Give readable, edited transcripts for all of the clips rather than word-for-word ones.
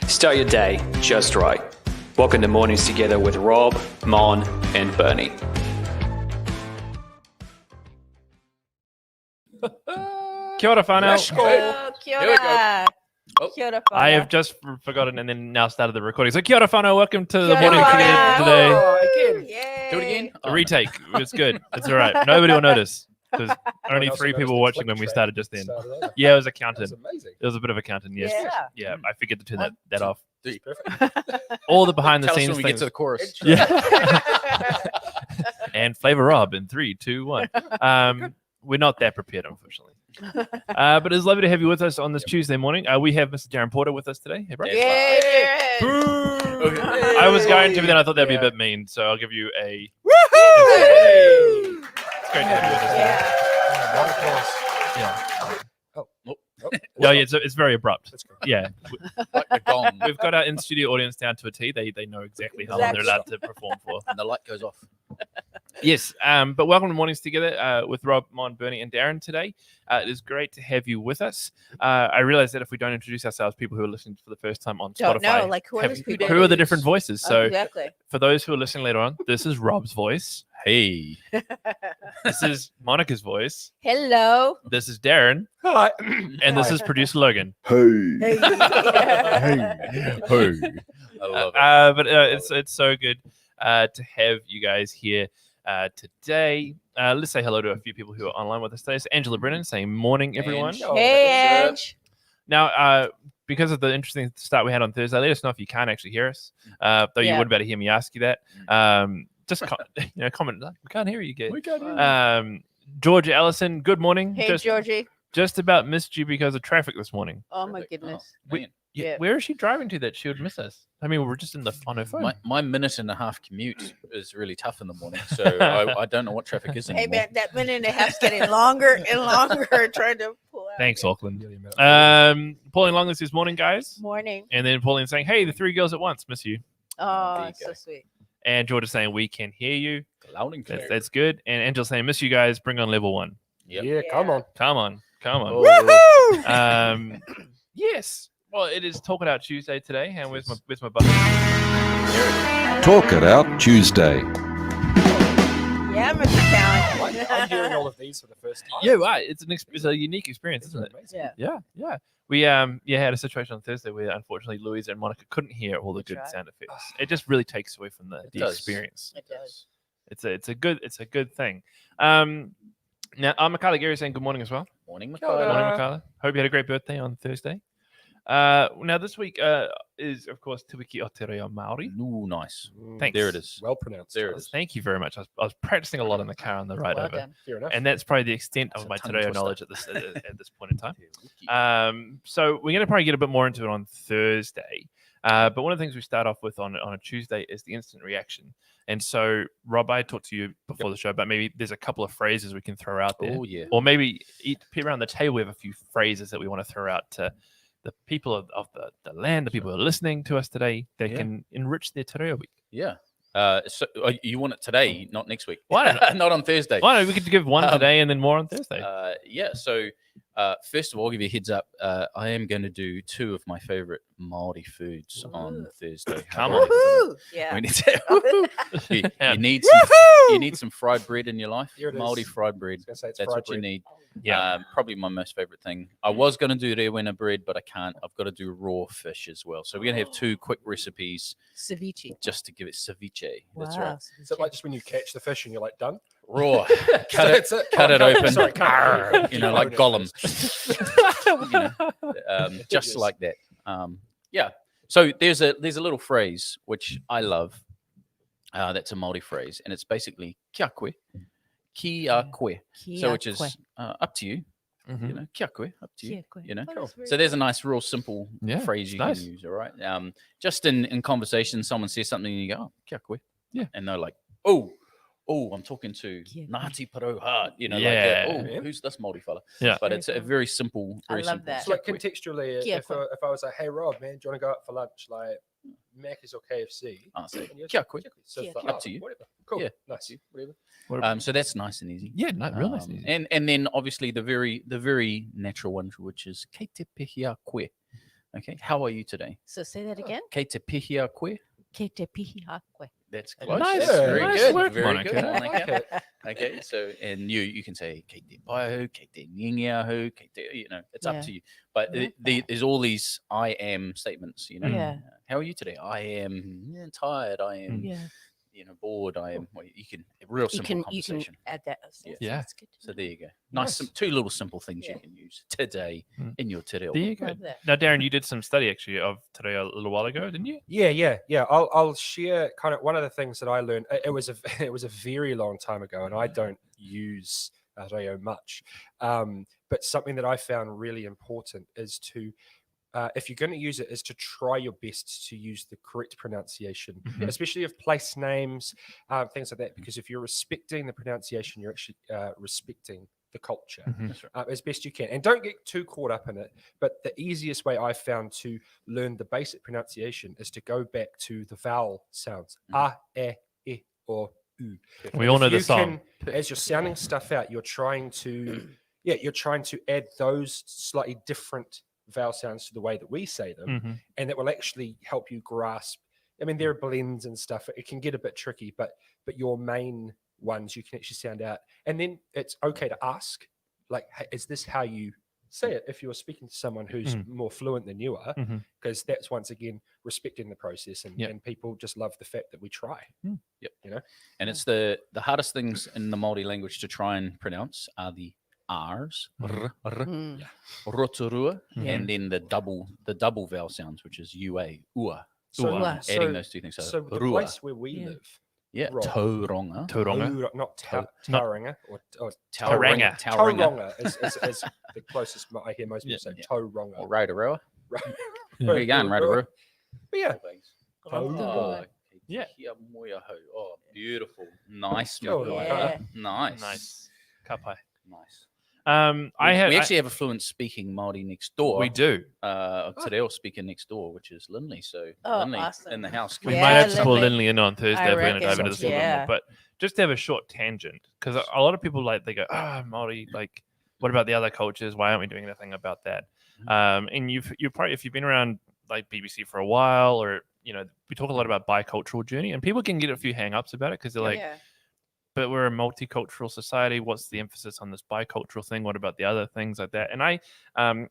Start your day just right. Welcome to Mornings Together with Rob, Mon, and Bernie. Kia ora whanau. Oh, kia ora. Oh. Kia ora, I have whanau. just forgotten and then now started the recording. So kia ora whanau, welcome to the Kia ora Morning Together whanau. today. Oh, again. Yay. Do it again. A retake. It's good. It's all right. Nobody will notice. There's only else 3 will people notice watching the when we click started just then. Started over. Yeah, it was a That's counting. amazing. It was a bit of a counting, yes. Yeah. Yeah, I forget to turn that off. Perfect. All the behind the Tell us scenes when we get things. to the chorus. Yeah. And Flavor Rob in 3, 2, 1. We're not that prepared, unfortunately. But it's lovely to have you with us on this Tuesday morning. We have Mr. Darren Porter with us today. Hey, bro. Yay, Darren. Okay. I was going to, but then I thought that'd be a bit mean, so I'll give you a. Hey. It's great to have you with us. Yeah. Round of applause. Yeah. Oh. Yeah, it's very abrupt. That's good. Yeah. Like the gong. We've got our in-studio audience down to a T. They know exactly how long they're allowed to perform for. And the light goes off. Yes, but welcome to Mornings Together with Rob, Mon, Bernie, and Darren today. It is great to have you with us. I realize that if we don't introduce ourselves, people who are listening for the first time on Don't Spotify, know, like, who are have- these people? who are the different voices? So Exactly. for those who are listening later on, this is Rob's voice. Hey. This is Monica's voice. Hello. This is Darren. Hi. And this is producer Logan. Hey. Hey. I love it. But it's so good to have you guys here today. Let's say hello to a few people who are online with us today. So Angela Brennan saying morning, everyone. Ange. Hey, Ange. Now, because of the interesting start we had on Thursday, let us know if you can't actually hear us. Though you Yeah. would better hear me ask you that. Just comment. Like, we can't hear you, kid. We got it. Georgia Ellison, good morning. Hey, Georgie. Just about missed you because of traffic this morning. Oh, my Perfect. goodness. Oh, man. Yeah. Where is she driving to that she would miss us? I mean, we're just on her phone. My minute and a half commute is really tough in the morning, so I don't know what traffic is anymore. Hey, man, that minute and a half's getting longer and longer trying to pull out. Thanks, Auckland. Nearly a minute. Pauline Long this morning, guys. Morning. And then Pauline saying, hey, the 3 girls at once, miss you. Oh, There you so go. sweet. And Georgia saying, we can hear you. Loud and clear. That's good. And Angela saying, miss you guys, bring on level 1. Yep. Yeah, come on. Come on. Oh, Yes. Well, it is Talk It Out Tuesday today. And where's my button? Talk It Out Tuesday. Yeah, Mr. Cowan. I'm hearing all of these for the first time. Yeah, right. It's a unique experience, isn't it? Amazing. Yeah. Yeah. We had a situation on Thursday where unfortunately Louise and Monica couldn't hear all the That's good right. sound effects. It just really takes away from the does. experience. It does. It's a good thing. Now Makala Gary saying good morning as well. morning, Kia ora. Mikhail. Morning, Makala. Hope you had a great birthday on Thursday. Now this week is of course Te Wiki o Te Reo Māori. Ooh, nice. Thanks. There it is. Well pronounced. There it guys. is. Thank you very much. I was practicing a lot in the car on the ride Well over, done. Fair enough. and that's probably the extent It's of a my tongue Te Reo twister. knowledge at this point in time. So we're going to probably get a bit more into it on Thursday. But one of the things we start off with on a Tuesday is the instant reaction. And so, Rob, I talked to you before the show, but maybe there's a couple of phrases we can throw out there. Oh, yeah. Or maybe around the table, we have a few phrases that we want to throw out to the people of the land, the people who are listening to us today that Yeah. can enrich their Te Reo week. Yeah. So you want it today, not next week? Why not? Not on Thursday. Why don't we could give one Um, today and then more on Thursday? Yeah. So first of all, I'll give you a heads up. I am going to do 2 of my favorite Maori foods on Ooh. Thursday. Come How on. about that? Woohoo! Yeah. We need to- you, Yeah. you need some fried bread in your life. Here it Maori is. fried I bread. was gonna say it's That's fried what you bread. need. Yeah. Probably my most favorite thing. I was going to do rewena bread, but I can't. I've got to do raw fish as well. So we're going to have 2 quick recipes Ceviche. just to give it ceviche. That's Wow, right. Is it like just when you catch the fish and you're like done? Raw. Cut That's it. it. Cut Oh, it cut- open. sorry, cut it. Arr, you know, like Gollum. Just Yes. like that. Yeah. So there's a little phrase which I love. That's a Māori phrase, and it's basically kia koe, kia koe. So which is up to you. Mhm. You know, kia koe, up to you. Kia koe. You know. Oh, that's very So there's a cool. nice, real simple Yeah, phrase you nice. can use. All right. Just in conversation, someone says something, and you go, "Oh, kia koe," Yeah. and they're like, "Oh, I'm talking to Kia koe. Ngāti Paroha," you know, Yeah. like, Yeah. who's this Māori fella? Yeah. But Very it's a cool. very simple, I very love simple. that. So like kia koe. contextually, Kia if koe. I was like, hey Rob, man, do you want to go out for lunch, like Macca's or KFC? I'll say, And you're kia just- koe. So it's Kia like, koe. oh, Up to you. Whatever. Cool. Yeah. Nice. Whatever. So that's nice and easy. Yeah, no, real nice. and easy. And then obviously the very natural one, which is kei te pehia koe. Okay. How are you today? So say that again. Kei te pihia koe? Ke te pihi a koe. That's close. Nice. That's very Nice good. work, Very Monica. good, I Monica. Okay, so and you can say kei te paiahu, kei te ngingiahu, kei te, it's Yeah. up to you. But I like there's all these I am statements, Yeah. How are you today? I am tired. I am, Yeah. bored. I am. Well, you can real You simple can conversation. add that. Yeah. That's good. So there you go. Nice, two little simple things Yeah. you can use today in your te reo. There you go. Love that. Now, Darren, you did some study actually of today a little while ago, didn't you? Yeah. I'll share kind of one of the things that I learned. It was a very long time ago, and I don't use reo much. But something that I found really important is to, if you're going to use it, is to try your best to use the correct pronunciation, especially of place names, things like that. Because if you're respecting the pronunciation, you're actually respecting the culture as best you can. And don't get too caught up in it. But the easiest way I found to learn the basic pronunciation is to go back to the vowel sounds. A, e, or u. We all know the song. As you're sounding stuff out, you're trying to add those slightly different vowel sounds to the way that we say them, and that will actually help you grasp. I mean, there are blends and stuff. It can get a bit tricky, but your main ones you can actually sound out. And then it's okay to ask, like, hey, is this how you say it? If you're speaking to someone who's more fluent than you are, because that's once again respecting the process, and people just love the fact that we try. And it's the hardest things in the Māori language to try and pronounce are the R's, rotorua, and then the double vowel sounds, which is ua, ua. Adding those two things. So the rua, place where we live, Rob, tauronga, Tauranga. not Not- Tauranga or Tauranga. Tauranga is the closest I hear most people say. Tauranga. or Rotorua. Right. Where you going, Rotorua? But yeah, Oh, Yeah. kia moia hau. Oh, beautiful. Nice. Oh, Makai. yeah. Nice. Nice. Kapai. Nice. I We actually have a fluent speaking Māori next door. we do. Te reo speaker next door, which is Lindley. So Oh, Lindley awesome. in the house. We Yeah, might have to pull Lindley. Lindley in on Thursday I if we're going to dive reckon, into this a little bit yeah. more. But just to have a short tangent, because a lot of people they go, Māori, like, what about the other cultures? Why aren't we doing anything about that? And you've probably, if you've been around like BBC for a while, or we talk a lot about bicultural journey, and people can get a few hang-ups about it because they're like, but we're a multicultural society. What's the emphasis on this bicultural thing? What about the other things like that? And I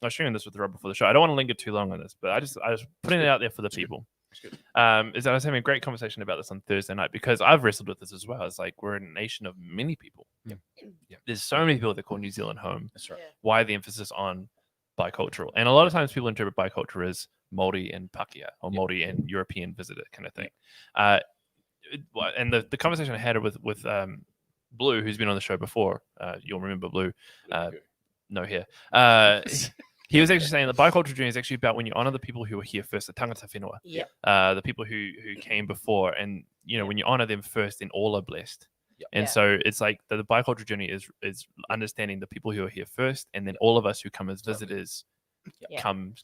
was sharing this with Rob before the show. I don't want to linger too long on this, but I just putting it out there for the people. Is that I was having a great conversation about this on Thursday night, because I've wrestled with this as well. It's like we're a nation of many people. There's so many people that call New Zealand home. That's right. Why the emphasis on bicultural? And a lot of times people interpret bicultural as Māori and Pākehā, or Māori and European visitor kind of thing. And the conversation I had with Blue, who's been on the show before, you'll remember Blue, no here. He was actually saying the bicultural journey is actually about when you honor the people who were here first, the tangata whenua, the people who came before, and when you honor them first, then all are blessed. And so it's like the bicultural journey is understanding the people who are here first, and then all of us who come as visitors come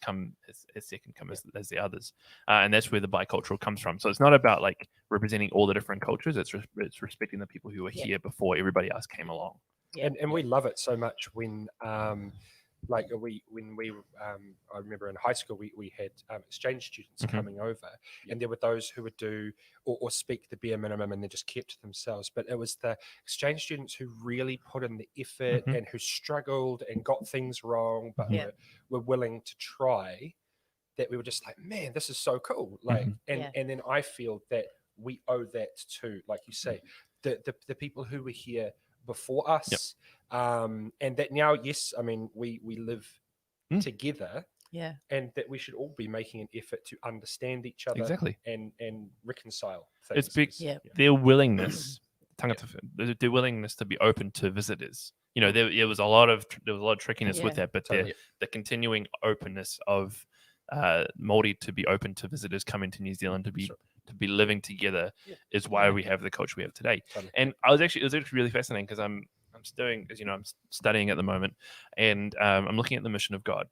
as second, come as the others, and that's where the bicultural comes from. So it's not about like representing all the different cultures. It's respecting the people who were here before everybody else came along. And we love it so much when I remember in high school we had exchange students coming over, and there were those who would do or speak the bare minimum and then just kept to themselves. But it was the exchange students who really put in the effort and who struggled and got things wrong, but were willing to try. That we were just like, man, this is so cool. Like, and then I feel that we owe that to, like you say, the people who were here before us, and that now, yes, I mean, we live together, and that we should all be making an effort to understand each other, and reconcile things. It's big. Their willingness, their willingness to be open to visitors. There was a lot of trickiness with that, but the continuing openness of Māori to be open to visitors coming to New Zealand to be living together is why we have the culture we have today. And it was actually really fascinating, because I'm studying, as you know, I'm studying at the moment, and I'm looking at the mission of God.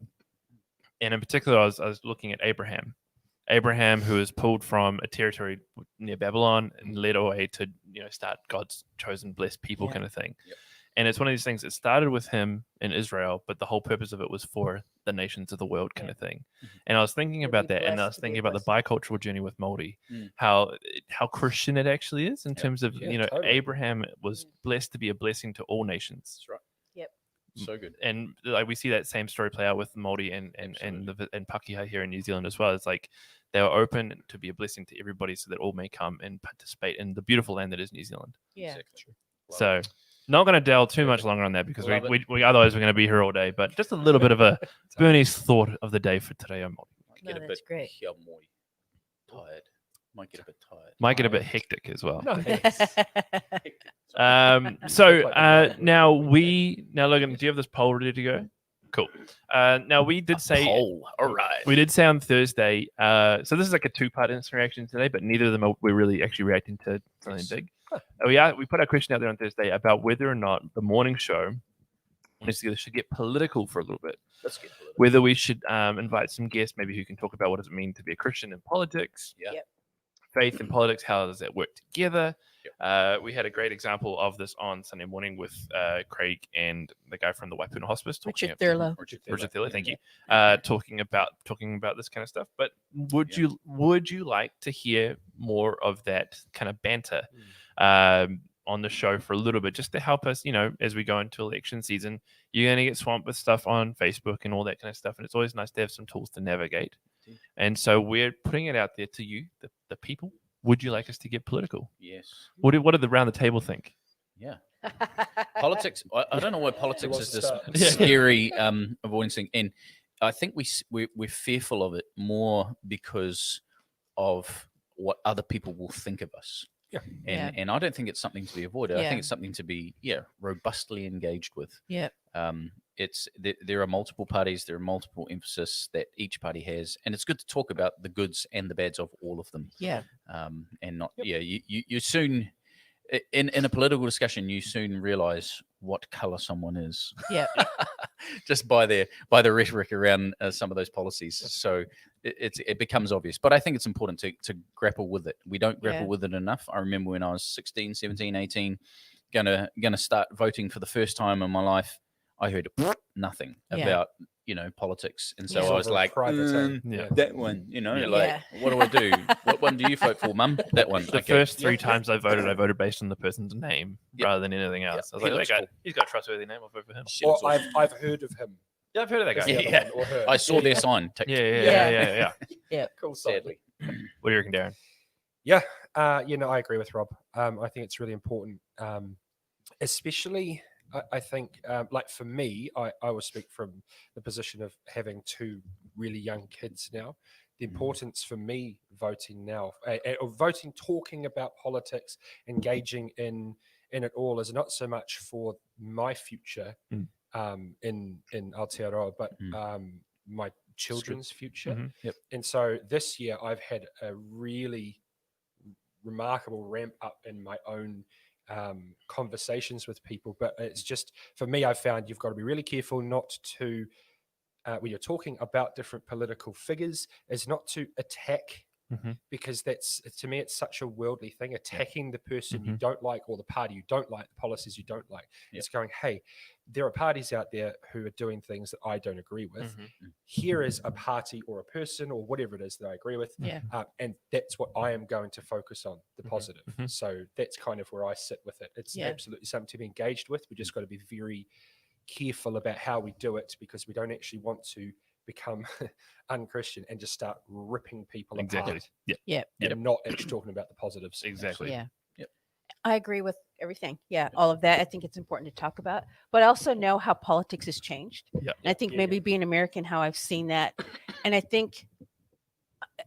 And in particular, I was looking at Abraham, who was pulled from a territory near Babylon and led away to start God's chosen blessed people kind of thing. And it's one of these things that started with him in Israel, but the whole purpose of it was for the nations of the world kind of thing. And I was thinking To about be that, and I blessed, was to be thinking about the blessed. bicultural journey with Māori, Mm. how Christian it actually is in terms of, Yeah, totally. Abraham was blessed to be a blessing to all nations. That's right. Yep. So good. And like we see that same story play out with Māori and Pakeha here in New Zealand as well. It's like they were open to be a blessing to everybody so that all may come and participate in the beautiful land that is New Zealand. Yeah. Exactly. So not going to delve too much longer on that because Love we otherwise we're going to be here all day. But just a little bit of a Bernie's thought of the day for today on Māori. Might No, get a that's bit great. kia moi. Tired. Might get a bit tired. Might get a bit hectic as well. Nice. So Like the mind now work. Logan, do you have this poll ready to go? Cool. Now we did say Poll. All right. we did say on Thursday. So this is like a two-part instant reaction today, but neither of them we're really actually reacting to something big. We put our question out there on Thursday about whether or not the morning show should get political for a little bit. Let's get political. Whether we should invite some guests, maybe who can talk about what does it mean to be a Christian in politics, Yeah. Yep. faith and politics, how does that work together? Yep. We had a great example of this on Sunday morning with Craig and the guy from the Waipuna Hospice. Richard Thurlow. Richard Thurlow, thank you. Talking about this kind of stuff. But would Yeah. you like to hear more of that kind of banter on the show for a little bit, just to help us, as we go into election season? You're going to get swamped with stuff on Facebook and all that kind of stuff, and it's always nice to have some tools to navigate. And so we're putting it out there to you, the people. Would you like us to get political? Yes. What did the round the table think? Yeah. Politics. I don't know why politics wants is to this start? scary avoidance thing, and I think we're fearful of it more because of what other people will think of us. Yeah. And I don't think it's something to be avoided. I Yeah. think it's something to be robustly engaged with. Yep. There are multiple parties, there are multiple emphasis that each party has, and it's good to talk about the goods and the bads of all of them. Yeah. And not you soon in a political discussion you soon realize what color someone is. Yeah. Just by the rhetoric around some of those policies. So it becomes obvious, but I think it's important to grapple with it. We don't grapple with it enough. I remember when I was 16, 17, 18, gonna start voting for the first time in my life, I heard nothing about politics, and so I was like, that one, what do I do? What one do you vote for, Mum? That one. The first three times I voted based on the person's name rather than anything else. I was He like, looks that guy, cool. he's got a trustworthy name. I'll vote for him. Or I've heard of him. Yeah, I've heard of that guy. That's the other Yeah. one, or her. I saw their sign. ticked. Yeah. Cool. Sadly. What do you reckon, Darren? Yeah, I agree with Rob. I think it's really important, especially. I think, like for me, I will speak from the position of having two really young kids now. The importance for me voting now, or voting, talking about politics, engaging in it all, is not so much for my future in Aotearoa, but my children's future. Yep. And so this year I've had a really remarkable ramp up in my own conversations with people, but it's just, for me, I've found you've got to be really careful not to when you're talking about different political figures, is not to attack, because that's, to me, it's such a worldly thing, attacking the person you don't like, or the party you don't like, the policies you don't like. It's going, hey, there are parties out there who are doing things that I don't agree with. Here is a party or a person or whatever it is that I agree with. And that's what I am going to focus on, the positive. So that's kind of where I sit with it. It's absolutely something to be engaged with. We just got to be very careful about how we do it, because we don't actually want to become unchristian and just start ripping people apart. And not actually talking about the positives. Exactly. Yeah. I agree with everything. Yeah, all of that. I think it's important to talk about, but I also know how politics has changed. Yeah. And I think maybe being American, how I've seen that. And I think,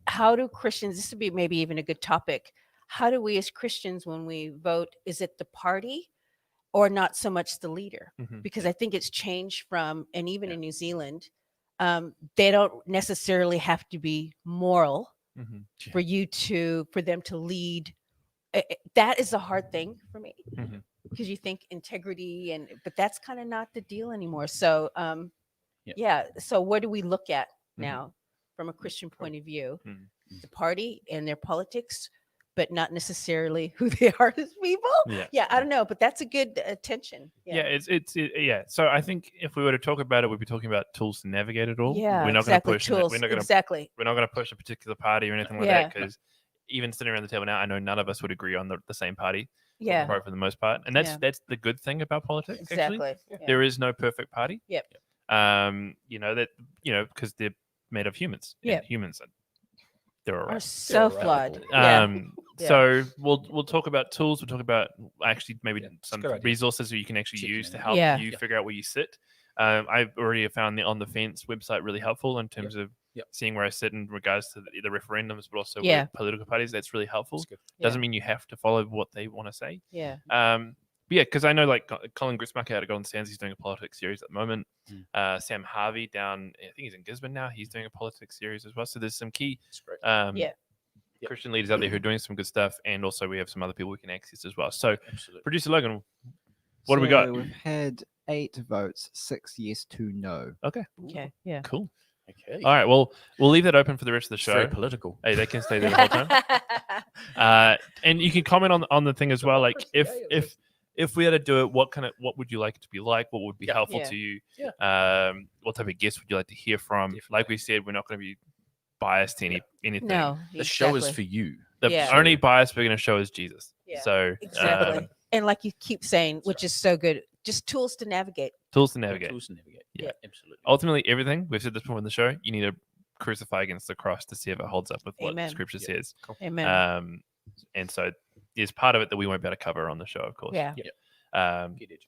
how do Christians, this would be maybe even a good topic, how do we as Christians, when we vote, is it the party or not so much the leader? Because I think it's changed from, and even in New Zealand, they don't necessarily have to be moral for them to lead. That is a hard thing for me, because you think integrity, but that's kind of not the deal anymore. So so what do we look at now from a Christian point of view? The party and their politics, but not necessarily who they are as people. Yeah. I don't know, but that's a good attention. Yeah, yeah. So I think if we were to talk about it, we'd be talking about tools to navigate it all. Yeah, we're not exactly. going to push. Tools. We're not going to. Exactly. We're not going to push a particular party or anything like Yeah. that, because even sitting around the table now, I know none of us would agree on the same party. Yeah. Probably for the most part, and that's Yeah. that's the good thing about politics. Actually, Exactly. Yeah. there is no perfect party. Yep. Because they're made of humans. Yep. And humans they're all Are right. so They're flawed. right. Yeah. So we'll talk about tools. We'll talk about actually maybe Yeah, it's a some good idea. resources that you can actually Checking use to in. help Yeah. you figure out where you sit. I've already found the On the Fence website really helpful in terms of Yep. seeing where I sit in regards to the referendums, but also Yeah. with political parties. That's really helpful. That's good. Doesn't mean you have to follow what they want to say. Yeah. But yeah, because I know like Colin Grismucker out of Golden Sands, he's doing a politics series at the moment. Sam Harvey down, I think he's in Gisborne now. He's doing a politics series as well. So there's some key That's great. Yeah. Christian leaders out there who are doing some good stuff, and also we have some other people we can access as well. So, Absolutely. producer Logan, what do we got? We've had 8 votes, 6 yes, 2 no. Okay. Yeah. Cool. Okay. All right. Well, we'll leave that open for the rest of the It's very show. political. Hey, they can stay there the whole time. And you can comment on the thing as well. Like if we had to do it, what would you like it to be like? What would be helpful Yeah. to you? Yeah. What type of guests would you like to hear from? Definitely. Like we said, we're not going to be biased to anything. No. The show is exactly. for you. The Yeah. only bias we're going to show is Jesus. Yeah. So Exactly. And like you keep saying, which is so good, just tools to navigate. tools to navigate. Tools to navigate. Yeah. Absolutely. Ultimately, everything we've said this before in the show, you need to crucify against the cross to see if it holds up with what Amen. Scripture Yeah. says. Amen. And so there's part of it that we won't be able to cover on the show, of course. Yeah. Get educated.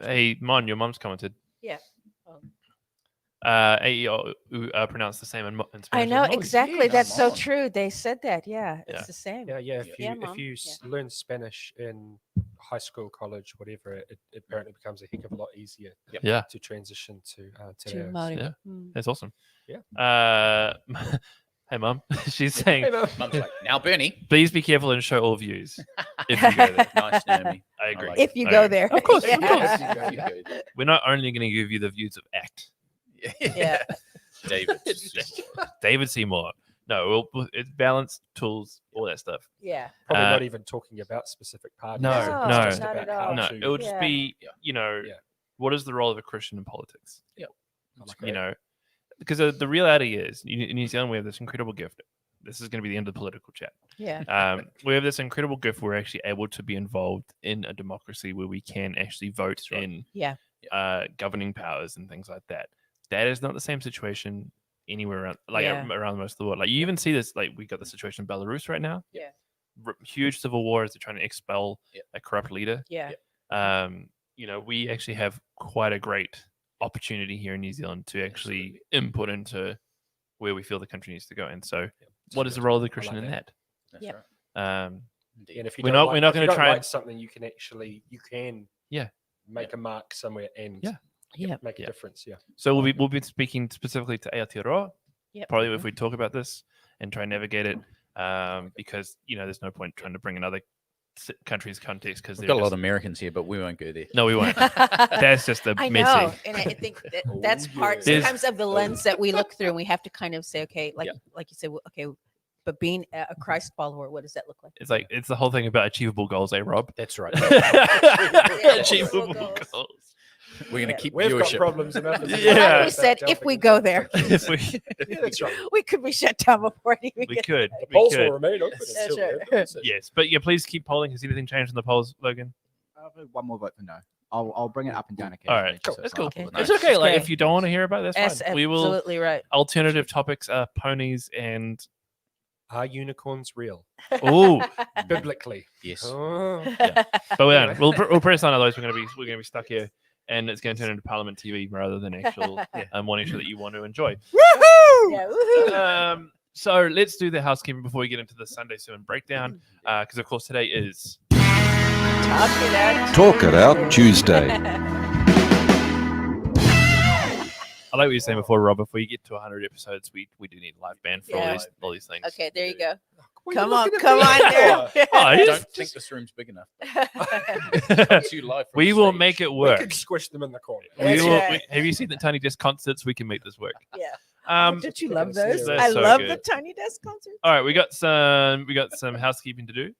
Hey, Mon, your mom's commented. Yeah. AEO pronounced the same in Spanish. I know as exactly. yeah, That's so Mom. true. They said that. Yeah. It's Yeah. the same. Yeah, if you Yeah, Mom. learn Spanish in high school, college, whatever, it apparently becomes a heck of a lot easier Yeah, to transition to To ours. Maori. Yeah. Mm. that's awesome. Yeah. Hey, Mom. She's saying, Hey, Mum. Mum's like, now Bernie. please be careful and show all views if you go there. Nice, Naomi. I agree. like If you I go agree. there. Of course, Yeah. of course. You go there. We're not only going to give you the views of ACT. Yeah. David. David Seymour. No, it's balanced tools, all that stuff. Yeah. Probably Uh, not even talking about specific parties. No, It's no. just Not about at how all. No, to- it would just Yeah. be, Yeah. what is the role of a Christian in politics? That's You great. know, because the reality is, in New Zealand, we have this incredible gift. This is going to be the end of the political chat. Yeah. We have this incredible gift. We're actually able to be involved in a democracy where we can actually vote That's right. in Yeah. governing powers and things like that. That is not the same situation anywhere around, Yeah. around most of the world. Like you even see this, like we got the situation in Belarus right now. Yeah. Huge civil war as they're trying to expel Yeah. a corrupt leader. Yeah. We actually have quite a great opportunity here in New Zealand to actually input into where we feel the country needs to go. And so, what is the role of the Christian in that? That's Yep. right. Um, And if you We're don't not- like, we're not if you gonna don't try like and- something, you can Yeah. make a mark somewhere and Yeah. Yeah. make a Yeah. difference. Yeah. So we'll be speaking specifically to Aotearoa. Yep. Probably if we talk about this and try and navigate it, because there's no point trying to bring another country's context because We've got a lot of Americans here, but we won't go there. No, we won't. That's just a I messy. know, and I think that's Oh, part yeah. There's- sometimes of the lens that we look through, and we have to kind of say, okay, like you said, well, okay, but being a Christ follower, what does that look like? It's the whole thing about achievable goals, eh, Rob? That's right. Achievable goals. goals. We're going to Yeah. keep We've got viewership. problems enough. as it is Yeah. Like we without said, if delving we into go it. there, If we Yeah, that's right. we could be shut down before it even we gets could, there. we Polls could. will remain open That's until right. the end of the Yes, but yeah, please keep polling. Has anything changed in the polls, Logan? I've had one more vote for no. I'll bring it up and down All occasionally. right, just so that's it's cool. not full of It's no. okay. Like Okay. if you don't want to hear about it, that's That's fine. We will. absolutely right. Alternative topics are ponies and Are unicorns real? oh, Biblically. Yes. Oh. but we don't. We'll press on. Otherwise, we're gonna be stuck here, and it's going to turn into Parliament TV rather than actual morning show that you want to enjoy. Yeah, woohoo. So let's do the housekeeping before we get into the Sunday sermon breakdown, because of course today is. Talk it out. Talk It Out Tuesday. I like what you were saying before, Rob. If we get to 100 episodes, we do need a live band for Yeah. all these things. Okay, there you go. What are you Come on, looking at come me on for? there. Oh, I he's- don't think this room's big enough. Come to you live from we will stage. make it We work. could squish them in the corner. That's We will, right. have you seen the Tiny Desk concerts? We can make this work. Yeah. Don't you love those? They're I so love good. the Tiny Desk concerts. All right, we got some housekeeping to do.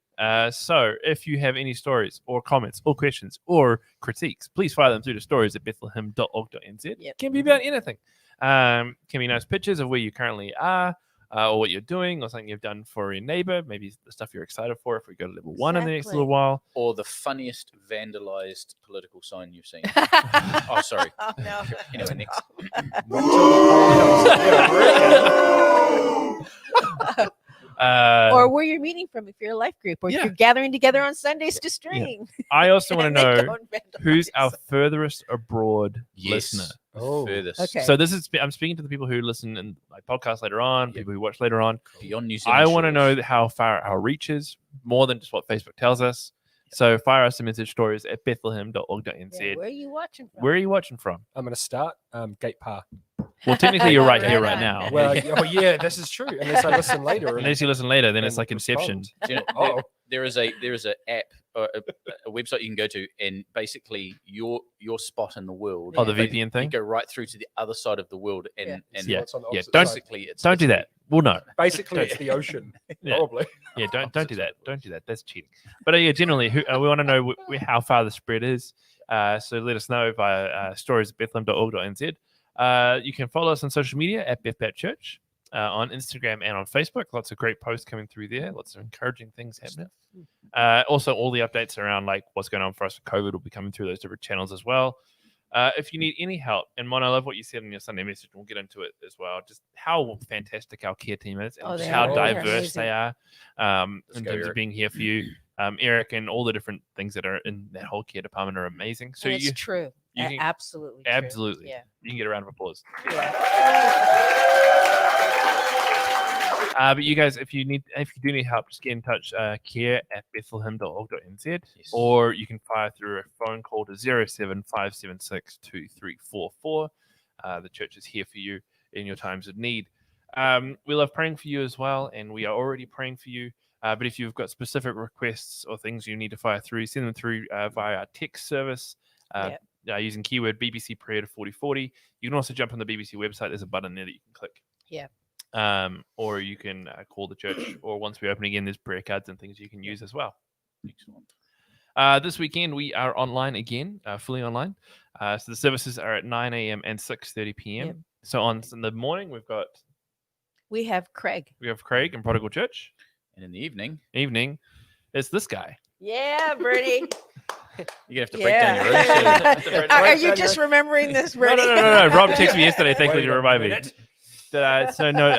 So if you have any stories or comments or questions or critiques, please fire them through to stories@bethlehem.org.nz. Yep. Can be about anything. Can be nice pictures of where you currently are, or what you're doing, or something you've done for your neighbor. Maybe the stuff you're excited for if we go to level 1 in the next Exactly. little while. Or the funniest vandalized political sign you've seen. Oh, sorry. Oh, no. Anyway, next. Or where you're meeting from if you're a life group, or if Yeah. you're gathering together on Sundays to stream. I also want to And they know go and who's vandalize. our furthest abroad Yes. listener. Oh, Furthest. Okay. So this is I'm speaking to the people who listen in my podcast later on, Yep. people who watch later on. Beyond New Zealand. I want to shores. know how far our reach is, more than just what Facebook tells us. So fire us a message stories at bethlehem.org.nz. Yeah, where are you watching from? Where are you watching from? I'm going to start Gate Par. Well, technically, you're right here, Right right on. now. Well, yeah, this is true. Unless I listen later. Unless you listen later, then it's and like Inception. respond. Do you know, Oh, there is a app or a website you can go to, and basically your spot in the world. Oh, the they- VPN You thing? go right through to the other side of the world, and Yeah. and Yeah. it's on the Yeah, opposite don't- side. basically it's Don't do that. Well, no. Basically, it's the ocean. Yeah. Probably. Yeah, don't do Opposite that. side of the Don't do that. That's cheating. But yeah, generally, we want to know how far the spread is. So let us know via stories@bethlehem.org.nz. You can follow us on social media at Beth Church on Instagram and on Facebook. Lots of great posts coming through there. Lots of encouraging things happening. Also, all the updates around like what's going on for us with COVID will be coming through those different channels as well. If you need any help, and Mon, I love what you said in your Sunday message, and we'll get into it as well. Just how fantastic our care team is, and Oh, just they how are. diverse Amazing. they are Let's in go, terms of Eric. being here for you. Eric and all the different things that are in that whole care department are amazing. So And it's you true. you can- Absolutely. True. absolutely Yeah. you can get a round of applause. Yeah. But you guys, if you do need help, just get in touch. care@bethlehem.org.nz, Yes. or you can fire through a phone call to 075762344. The church is here for you in your times of need. We love praying for you as well, and we are already praying for you. But if you've got specific requests or things you need to fire through, send them through via our text service using keyword BBC Prayer to 4040. You can also jump on the BBC website. There's a button there that you can click. Yeah. Or you can call the church, or once we open again, there's prayer cards and things you can use as well. Excellent. This weekend, we are online again, fully online. So the services are at 9 a.m. and 6:30 p.m. Yep. So in the morning, We have Craig. we have Craig and Prodigal Church. And in the evening, Evening, it's this guy. Yeah, Bernie. you're gonna have to break down your own service. Are you just remembering this, No, Bernie? no. Rob texted me yesterday, thankfully, Wait to a remind me. minute. So no,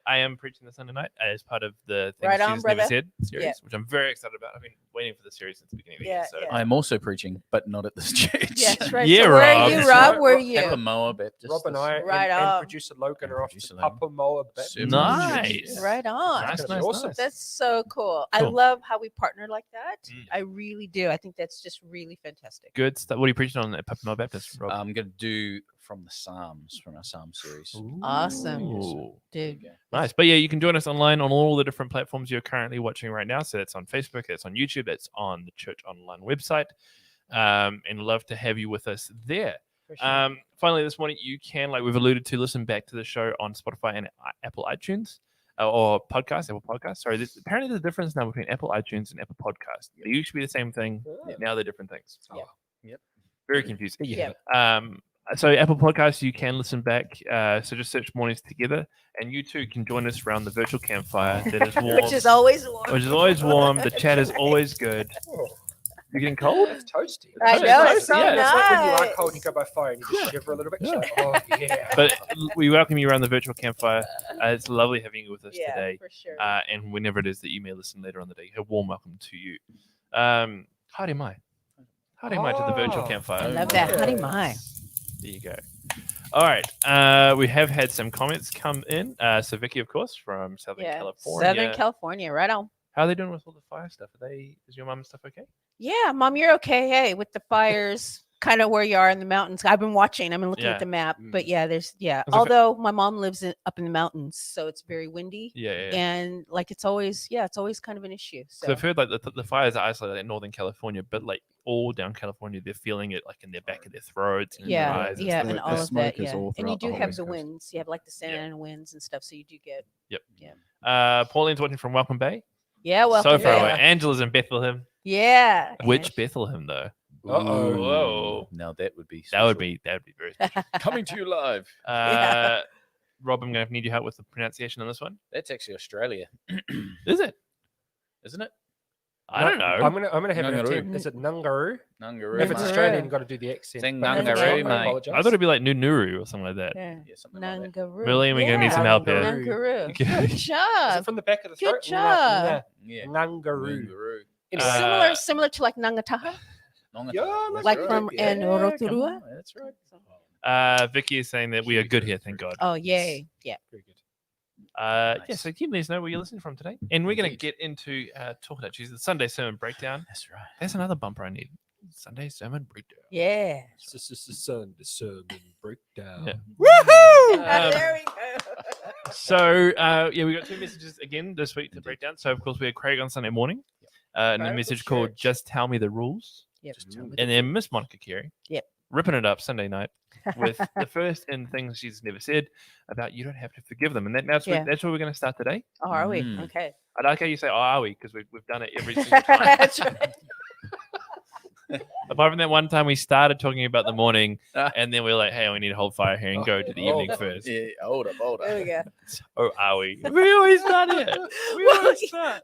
I am preaching this Sunday night as part of the Things Right on, Jesus Never brother. Said series, Yeah. which I'm very excited about. I've been waiting for the series since the beginning of the year. Yeah, So yeah. I am also preaching, but not at this church. Yeah, that's right. Yeah, so where Rob. are you, That's Rob? right. Where are Rob- you? Papamoa Baptist. Rob and I Right and on. producer Logan are off to Producer Logan. Papamoa Baptist. Super Nice. Right on. Nice, gonna be nice, awesome. nice. That's so cool. I Cool. love how we partner like that. Mm. I really do. I think that's just really fantastic. Good stuff. What are you preaching on at Papa Baptist, Rob? I'm going to do from the Psalms, from our Psalm series. Awesome. Ooh. Dude. Yeah. Nice. But yeah, you can join us online on all the different platforms you're currently watching right now. So that's on Facebook, that's on YouTube, that's on the church online website. And love to have you with us there. For sure. Finally, this morning, you can, like we've alluded to, listen back to the show on Spotify and Apple iTunes or Apple Podcasts. Sorry, apparently there's a difference now between Apple iTunes and Apple Podcasts. They used to be the same thing. Yeah. Now they're different things. Yeah. Yep. Very confusing. Yeah. So Apple Podcasts, you can listen back. So just search Mornings Together, and you too can join us around the virtual campfire that is warm. Which is always warm. Which is always warm. The chat is always good. Oh, You're getting cold? it's toasty. I know, it's so Yeah, It's like when you are nice. cold and you go by fire and you just shiver a little bit. You're like, oh, yeah. But we welcome you around the virtual campfire. It's lovely having you with us Yeah, today. for sure. And whenever it is that you may listen later on the day, a warm welcome to you. Howdy mai. Howdy mai to the virtual Oh, campfire. I love that. Honey my. There you go. All right. We have had some comments come in. So Vicky, of course, from Southern Yeah. California. Southern California. Right on. How are they doing with all the fire stuff? Is your mum and stuff okay? Yeah, Mom, you're okay. Hey, with the fires. kind of where you are in the mountains. I've been watching. I've been looking Yeah. at the map, but yeah, there's if- Although my mom lives up in the mountains, so it's very windy, Yeah. and like it's always kind of an issue. So So I've heard like the fires are isolated in Northern California, but like all down California, they're feeling it like in their back of their throats and in their eyes. yeah, and and stuff all like of smoke that. is Yeah, all and you throughout the do whole have West the Coast. winds. You have like the Santa Ana winds and stuff. So you do get. that. Pauline's watching from Welcome Bay. Yeah, well, So far away. Yeah. Angela's in Bethlehem. Yeah. Which Bethlehem though? Uh-oh. Whoa. Now that would be That would special. be very special. coming to you live. Rob, I'm going to need your help with the pronunciation on this one. That's actually Australia, Is it? isn't it? I don't know. I'm gonna have an Nungaroo. attempt. Is it Nungaroo? Nungaroo. If it's Nungaroo. Australian, you've got to do the accent. Sing But if it's Nungaroo, not, I mate. apologise. I thought it'd be like Nunuru or something like that. Yeah. Yeah, something like that. Nangaroo. Really? We're gonna need some Yeah. help here. Nangaroo. Okay. Good Is job. it from the back of the Good throat? job. Yeah. Nungaroo. Nungaroo. It's similar to like Nangataha, Nongataha, like that's like right. from Yeah, and come on. Rotorua. That's right. Vicky is saying that we are good here, thank God. Oh, yay. Yeah. Very good. Yeah, Nice. so keep letting us know where you're listening from today. And we're going to Indeed. get into Talk About Jesus, the Sunday Sermon Breakdown. That's right. That's another bumper I need. Sunday Sermon Breakdown. Yeah. Sunday sermon breakdown. Yeah. Woohoo! Um, There we go. So, yeah, we got two messages again this week to break down. So, of course, we had Craig on Sunday morning and a Prodigal message called Church. Just Tell Me the Rules. Yep. Just tell me. And then Miss Monica Carey. Yep. Ripping it up Sunday night with the first in things Jesus never said about you don't have to forgive them. And that's Yeah. that's where we're going to start today. Oh, are we? Mm. Okay. I like how you say, oh, are we? Because we've done it every single time. That's right. Apart from that one time we started talking about the morning Ah. and then we're like, hey, we need to hold fire here and go to the evening Oh, first. Yeah, hold up. There we go. Oh, are we? We always start it. We always start.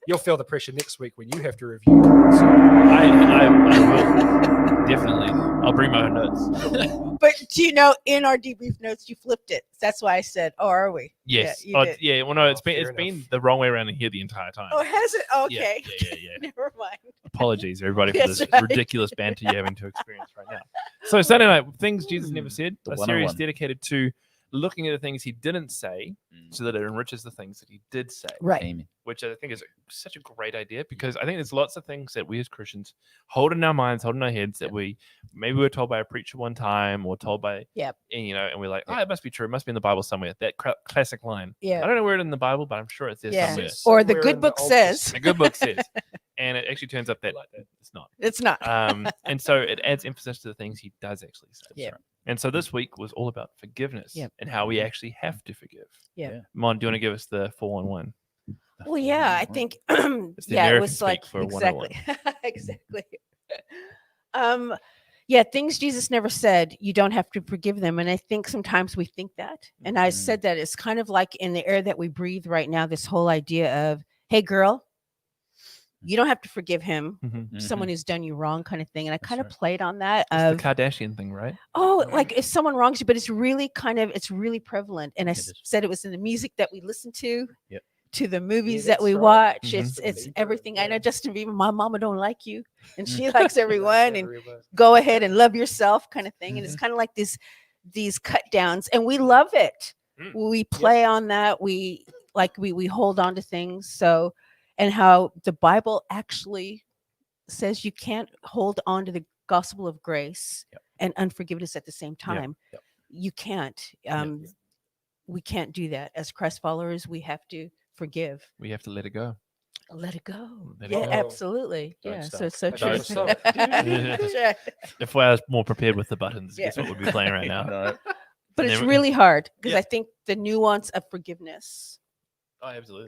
You'll feel the pressure next week when you have to review. So, I will. Definitely. I'll bring my own notes. But do you know, in our debrief notes, you flipped it. That's why I said, "Oh, are we?" Yes. Yeah, you did. Yeah. Well, no, it's been fair been enough. the wrong way around in here the entire time. Oh, has it? Yeah, Okay. Yeah. Never mind. Apologies, everybody, for That's this right. ridiculous banter you're having to experience right now. So, Sunday night, things Jesus never said, The a series 101. dedicated to looking at the things he didn't say Mm. so that it enriches the things that he did say. Right. Amen. Which I think is such a great idea because I think there's lots of things that we as Christians hold in our minds, hold in our heads that we maybe were told by a preacher one time or told by, Yep. and, and we're like, oh, it must be true. It must be in the Bible somewhere. That classic line. Yeah. I don't know where it's in the Bible, but I'm sure it's there Yeah. somewhere. Or the Somewhere good in the book Old says The good book says. And it actually turns up that it's not. it's not. And so it adds emphasis to the things he does actually say. Yeah. And so this week was all about forgiveness Yep. and how we actually have to forgive. Yeah. Mon, do you want to give us the 411? Well, yeah, I think the yeah, it American was speak like for exactly, exactly. Yeah, things Jesus never said, you don't have to forgive them, and I think sometimes we think that, and I said that it's kind of like in the air that we breathe right now. This whole idea of, hey, girl, you don't have to forgive him. Mhm. Someone who's done you wrong, kind of thing, and I kind of right. played on that. It's Of the Kardashian thing, right? oh, like if someone wrongs you, but it's really it's really prevalent. And I It is. said it was in the music that we listen to, Yep. to the movies Yeah, that we that's right. watch. Mhm. It's Believer, everything. I know yeah. Justin Bieber, my mama don't like you, and Mm. she likes everyone, and go ahead and love yourself, kind of thing. And it's kind of like these cut downs, and we love it. Mm. We play on that. We hold on to things. So, and how the Bible actually says you can't hold on to the gospel of grace Yep. and unforgiveness at the same time. Yep. You can't. We can't do that as Christ followers. We have to forgive. We have to let it go. Let it go. Let it Yeah, go. absolutely. Don't Yeah. stop. So it's so Don't true. stop. That's right. If I was more prepared with the buttons, Yeah. guess what we'd be playing right now? No. But And it's then- really hard because Yeah. I think the nuance of forgiveness Oh, absolutely.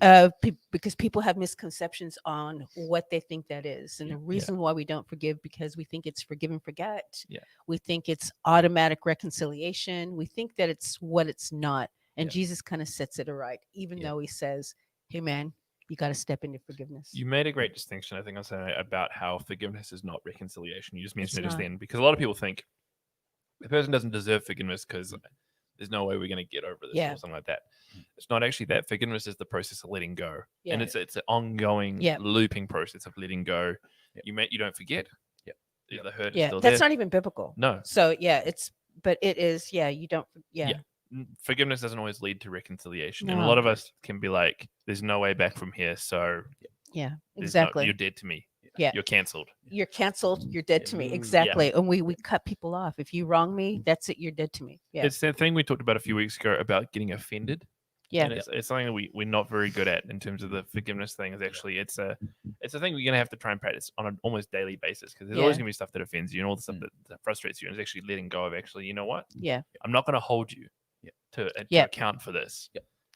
because people have misconceptions on what they think that is, and the reason why we don't forgive because we think it's forgive and forget. Yeah. We think it's automatic reconciliation. We think that it's what it's not, and Yeah. Jesus kind of sets it right, even Yeah. though he says, "Hey, man, you got to step into forgiveness." You made a great distinction, I think, on Saturday about how forgiveness is not reconciliation. You just mentioned It's it just not. then, because a lot of people think the person doesn't deserve forgiveness because there's no way we're going to get over this Yeah. or something like that. It's not actually that. Forgiveness is the process of letting go, and Yeah. it's an ongoing, Yeah. looping process of letting go. Yep. You don't forget. Yep. The hurt is Yeah, still that's there. not even biblical. No, So yeah, but it is. Yeah, you don't. Yeah, forgiveness doesn't always lead to reconciliation, and a No. lot of us can be like, "There's no way back from here." So yeah, there's exactly. you're dead to me. Yeah. you're cancelled. You're canceled. You're dead to me. Mm, yeah. Exactly. And we cut people off. If you wrong me, that's it. You're dead to me. Yeah. It's that thing we talked about a few weeks ago about getting offended. Yeah. And it's something that we're not very good at in terms of the forgiveness thing. Is actually it's a thing we're gonna have to try and practice on an almost daily basis, because there's always Yeah. gonna be stuff that offends you and all the stuff that frustrates you, and it's actually letting go of actually, you know what, Yeah. I'm not gonna hold you to Yeah. account for this.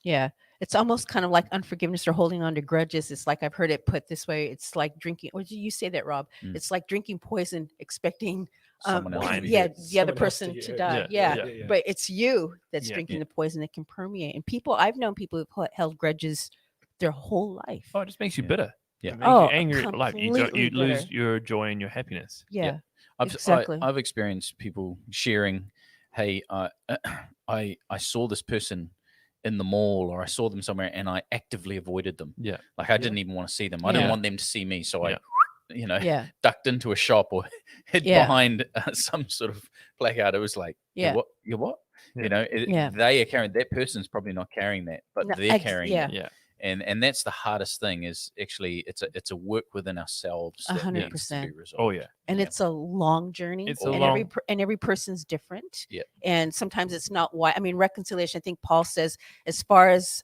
Yeah. It's almost kind of like unforgiveness or holding on to grudges. It's like, I've heard it put this way. It's like drinking, or did you say that, Rob? Mm. It's like drinking poison, expecting Someone else to be yeah, hurt. the other Someone else person get to hurt. die. Yeah, Yeah. But it's you that's Yeah. drinking the poison that can permeate. And people, I've known people who've held grudges their whole life. Oh, it just makes you Yeah. bitter. Yeah. It makes Oh, you angry at life. You completely lose bitter. your joy and your happiness. Yeah. I've Exactly. I've experienced people sharing, hey, I saw this person in the mall, or I saw them somewhere and I actively avoided them. Yeah. Like I didn't even want to see them. I didn't Yeah. want them to see me, so Yeah. I Yeah. ducked into a shop or hid Yeah. behind some sort of placard. It was like, Yeah. you what? Yeah. Yeah. They are carrying, that person's probably not carrying that, but No, they're carrying yeah. it. Yeah. And that's the hardest thing, is actually it's a work within ourselves that needs to be 100%. resolved. Oh yeah. And Yeah. it's a long journey. It's a and long- every person's different. Yeah. And sometimes it's not why. I mean, reconciliation, I think Paul says, as far as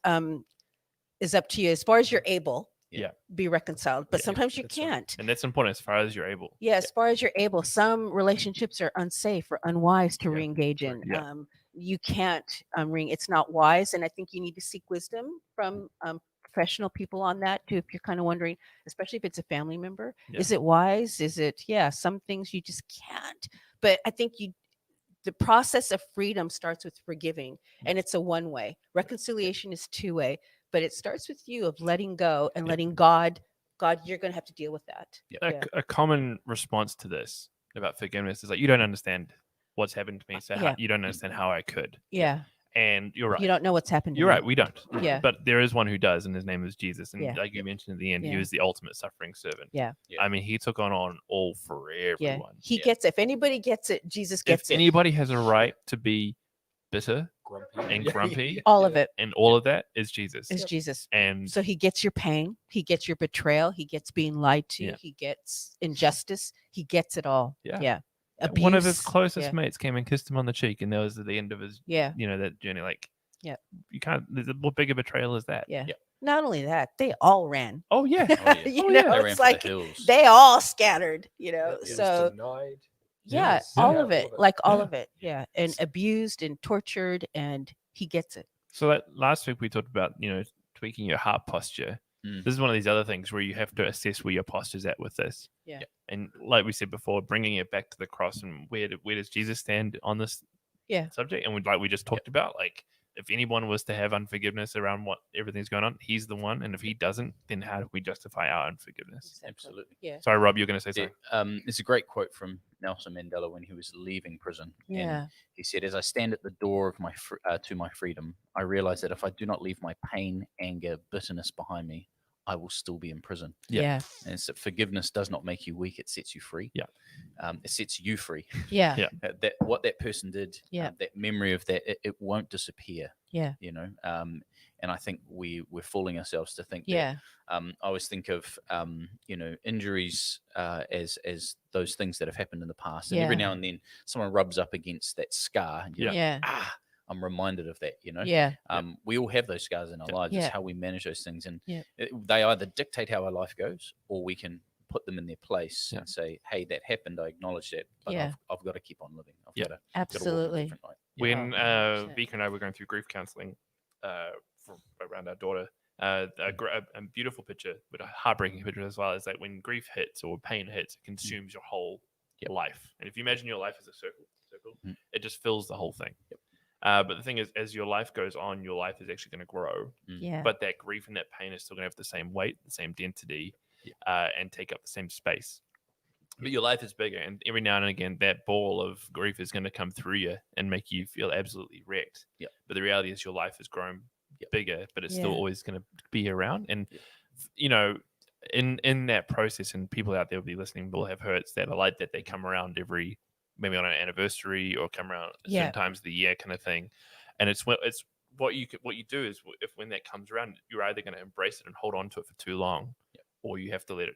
is up to you, as far as you're able, Yeah. be reconciled. But Yeah. sometimes you That's right. can't. And that's important as far as you're able. Yeah, as far as you're able. Some relationships are unsafe or unwise to Yeah, re-engage in. yeah. You can't it's not wise. And I think you need to seek wisdom from professional people on that too, if you're kind of wondering, especially if it's a family member. Yeah. Is it wise? Is it, some things you just can't. But I think the process of freedom starts with forgiving, and it's a one way. Reconciliation is two way, but it starts with you of letting go and Yeah. letting God, you're going to have to deal with that. Yeah. A common response to this about forgiveness is like, you don't understand what's happened to me, so Yeah. you don't understand how I could. Yeah. And you're right. You don't know what's happened to You're me. right. We don't. Yeah. But there is one who does, and his name is Jesus. And Yeah. like you mentioned at the end, he Yeah. was the ultimate suffering servant. Yeah. Yeah. I mean, he took on all for Yeah. everyone. He Yeah. gets it. If anybody gets it, Jesus If gets it. anybody has a right to be bitter Grumpy. and Yeah, grumpy, All of it and all of that is Jesus. is Jesus. And So he gets your pain, he gets your betrayal, he gets being lied to, Yeah. he gets injustice, he gets it all. Yeah. Yeah. one of his Abuse, closest yeah. mates came and kissed him on the cheek, and that was at the end of his, Yeah. that journey. Like, Yeah. you can't. What bigger betrayal is that? Yeah. Yeah. Not only that, they all ran. Oh yeah. Oh, yeah. You Oh, know, yeah. They ran it's for like the hills. they all scattered, you know. It was So denied. yeah, Yes. all Yeah. of it, All of it. like all Yeah. of it. Yeah. And abused and tortured, and he gets it. So that last week we talked about, tweaking your heart posture. Mm. This is one of these other things where you have to assess where your posture's at with this. Yeah. Yeah. And like we said before, bringing it back to the cross, and where does Jesus stand on this Yeah. subject? And we just talked about, like, if anyone was to have unforgiveness around what everything's going on, he's the one. And if he doesn't, then how do we justify our unforgiveness? Exactly. Absolutely. Yeah. Sorry, Rob, you're going to say something. It's a great quote from Nelson Mandela when he was leaving prison. Yeah. And he said, "As I stand at the door of to my freedom, I realize that if I do not leave my pain, anger, bitterness behind me, I will still be in prison." Yeah. Yeah. And so forgiveness does not make you weak; it sets you free. Yeah. It sets you free. Yeah. Yeah. That what that person did, Yeah. that memory of that, it won't disappear. Yeah. And I think we're fooling ourselves to think that. Yeah. I always think of injuries as those things that have happened in the past, and every Yeah. now and then someone rubs up against that scar, and you're Yeah. like, I'm reminded of that. Yeah. We all have those scars in our lives. Yeah. It's how we manage those things, and Yeah. they either dictate how our life goes, or we can put them in their place Yeah. and say, "Hey, that happened. I acknowledge that, but Yeah. I've got to keep on living. I've Yeah. got to walk a Absolutely. different way." When 100%. Vika and I were going through grief counseling around our daughter, a beautiful picture, but a heartbreaking picture as well, is that when grief hits or pain hits, it consumes your whole Yep. life. And if you imagine your life as a circle, Mhm. it just fills the whole thing. Yep. But the thing is, as your life goes on, your life is actually going to grow. Yeah. But that grief and that pain is still going to have the same weight, the same density, Yeah. and take up the same space. But your life is bigger, and every now and again, that ball of grief is going to come through you and make you feel absolutely wrecked. Yep. But the reality is, your life has grown Yep. bigger, but it's still Yeah. always going to be around. And Yep. in that process, and people out there will be listening will have hurts that are like that. They come around maybe on an anniversary, or come around at Yeah. certain times of the year, kind of thing. And it's what you do is, if when that comes around, you're either going to embrace it and hold on to it for too long, Yep. or you have to let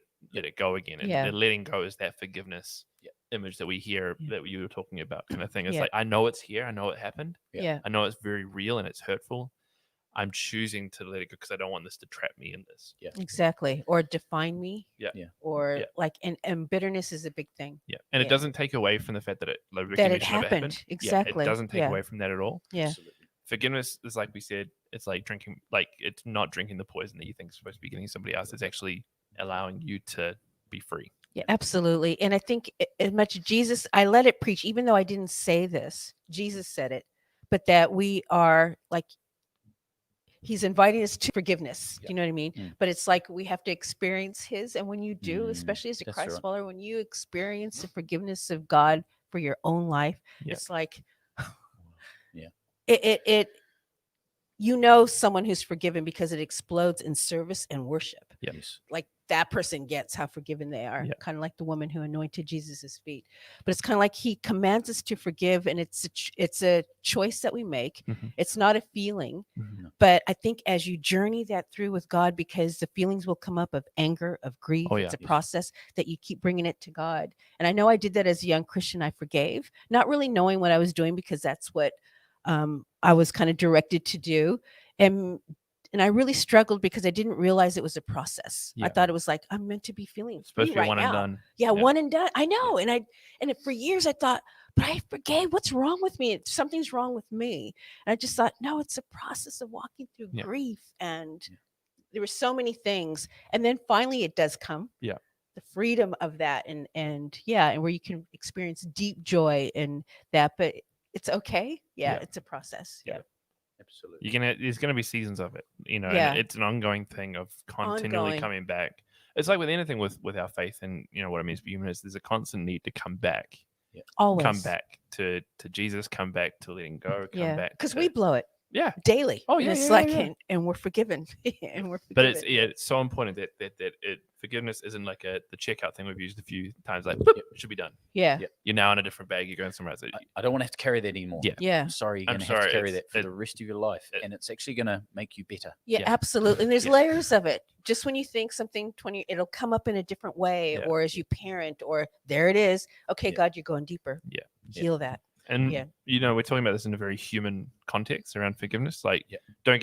it go again. And Yeah. the letting go is that forgiveness Yeah. image that we hear that you were talking about, kind of thing. It's Yeah. like, I know it's here, I know it happened, Yeah. I know it's very real and it's hurtful. I'm choosing to let it go because I don't want this to trap me in this. Yeah. Exactly. Or define me. Yeah. Yeah. Or Yeah. like, and bitterness is a big thing. Yeah. And Yeah. it doesn't take away from the fact that That it recognition of it happened. Yeah, Exactly. it doesn't take Yeah. away from that at all. Yeah. Absolutely. Forgiveness is, like we said, it's like drinking, like it's not drinking the poison that you think is supposed to be getting somebody else. It's actually allowing you to be free. Yeah, absolutely. And I think as much Jesus, I let it preach, even though I didn't say this, Jesus said it, but that we are like, he's inviting us to forgiveness. Do you know what I mean? Mm. But it's like we have to experience his. And when you do, especially as a That's Christ right. follower, when you experience the forgiveness of God for your own life, Yeah. it's like, Yeah. it you know someone who's forgiven because it explodes in service and worship. Yes. Like that person gets how forgiven they are, Yeah. kind of like the woman who anointed Jesus's feet. But it's kind of like he commands us to forgive, and it's a choice that we make. Mhm. It's not a feeling. Mhm. But I think as you journey that through with God, because the feelings will come up of anger, of grief, Oh, yeah. it's a Yes. process that you keep bringing it to God. And I know I did that as a young Christian. I forgave, not really knowing what I was doing, because that's what I was kind of directed to do. And I really struggled because I didn't realize it was a process. I Yeah. thought it was like, I'm meant to be feeling It's supposed free to be right one now. and done. Yeah, Yeah. one and done. I know. And for years I thought, but I forgave. What's wrong with me? Something's wrong with me. And I just thought, no, it's a process of walking through Yeah. grief. And Yeah. there were so many things. And then finally it does come. Yeah. The freedom of that, and where you can experience deep joy in that. But it's okay. Yeah. Yeah. It's a process. Yeah. Yeah. Absolutely. There's gonna be seasons of it, Yeah. and it's an ongoing thing of continually Ongoing. coming back. It's like with anything with our faith, and what it means to be human is there's a constant need to come back, Always. come back to Jesus, come back to letting go, come Yeah. back Because to- we blow it yeah. daily. Oh, And yeah, it's yeah, like, yeah. And we're forgiven. And we're forgiven. But it's so important that forgiveness isn't like the checkout thing we've used a few times, like boop, it should be done. Yeah. Yeah. You're now in a different bag. You're going somewhere else. I don't want to have to carry that anymore. Yeah. Yeah. I'm sorry, you're I'm going to have sorry, to carry it's- that for the rest of your life. And it's actually going to make you better. Yeah, Yeah. absolutely. And there's Yeah. layers of it. Just when you think something 20, it'll come up in a different way, Yeah. or as you parent, or there it is. Okay, Yeah. God, you're going deeper. Yeah. Heal that. And Yeah. we're talking about this in a very human context around forgiveness. Like, Yeah. don't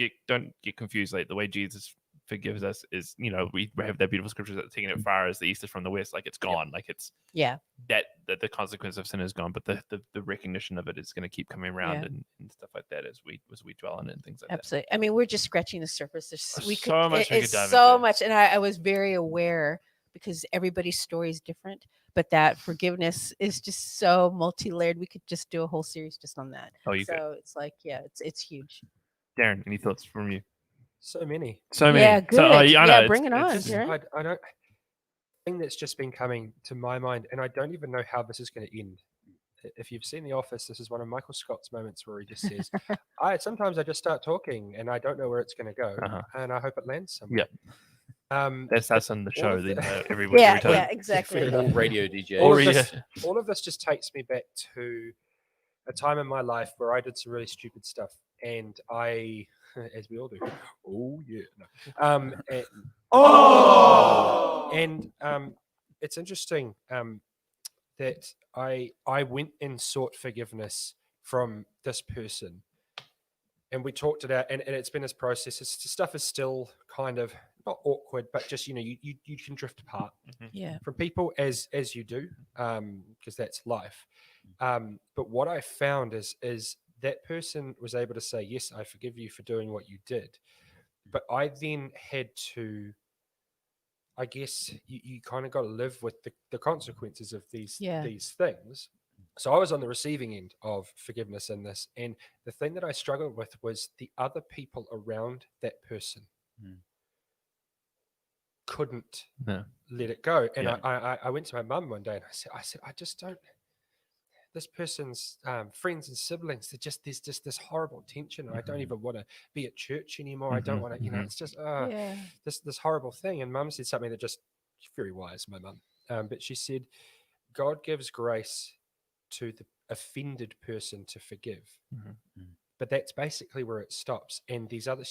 get confused. Like the way Jesus forgives us is, we have that beautiful scripture that taking it far as the east is from the west. Like it's gone. Like it's Yeah. that the consequence of sin is gone, but the recognition of it is going to keep coming around Yeah. and stuff like that as we dwell on it and things like Absolutely. I mean, we're just scratching the surface. There's So much we could it's dive so into. much. And I was very aware, because everybody's story is different, but that forgiveness is just so multi-layered. We could just do a whole series just on that. Oh, you so it's like, it's huge. that. Darren, any thoughts from you? So many. So many. Yeah, good. So, I know, Yeah, it's- bring it on, it's- Darren. I don't thing that's just been coming to my mind, and I don't even know how this is going to end. If you've seen The Office, this is one of Michael Scott's moments where he just says, sometimes I just start talking and I don't know where it's going to go, Uh-huh. and I hope it lands somewhere. That's us on the all show. of the- Every Yeah, time. yeah, exactly. All radio DJ. all, Or of yeah. this, all of this just takes me back to a time in my life where I did some really stupid stuff, and I, as we all do, it's interesting that I went and sought forgiveness from this person, and we talked it out, and it's been this process. Stuff is still kind of not awkward, but just you can drift apart Yeah. from people as you do, because that's life. But what I found is that person was able to say, yes, I forgive you for doing what you did, but I then had to, I guess you kind of got to live with the consequences of these things. So I was on the receiving end of forgiveness in this, and the thing that I struggled with was the other people around that person couldn't No. let it go. And Yeah. I went to my mum one day and I said, I just don't. This person's friends and siblings, there's just this horrible tension. I don't even want to be at church anymore. I don't want to, it's just this horrible thing. And Mum said something that just, she's very wise, my mum. But she said, God gives grace to the offended person to forgive, but that's basically where it stops. And these other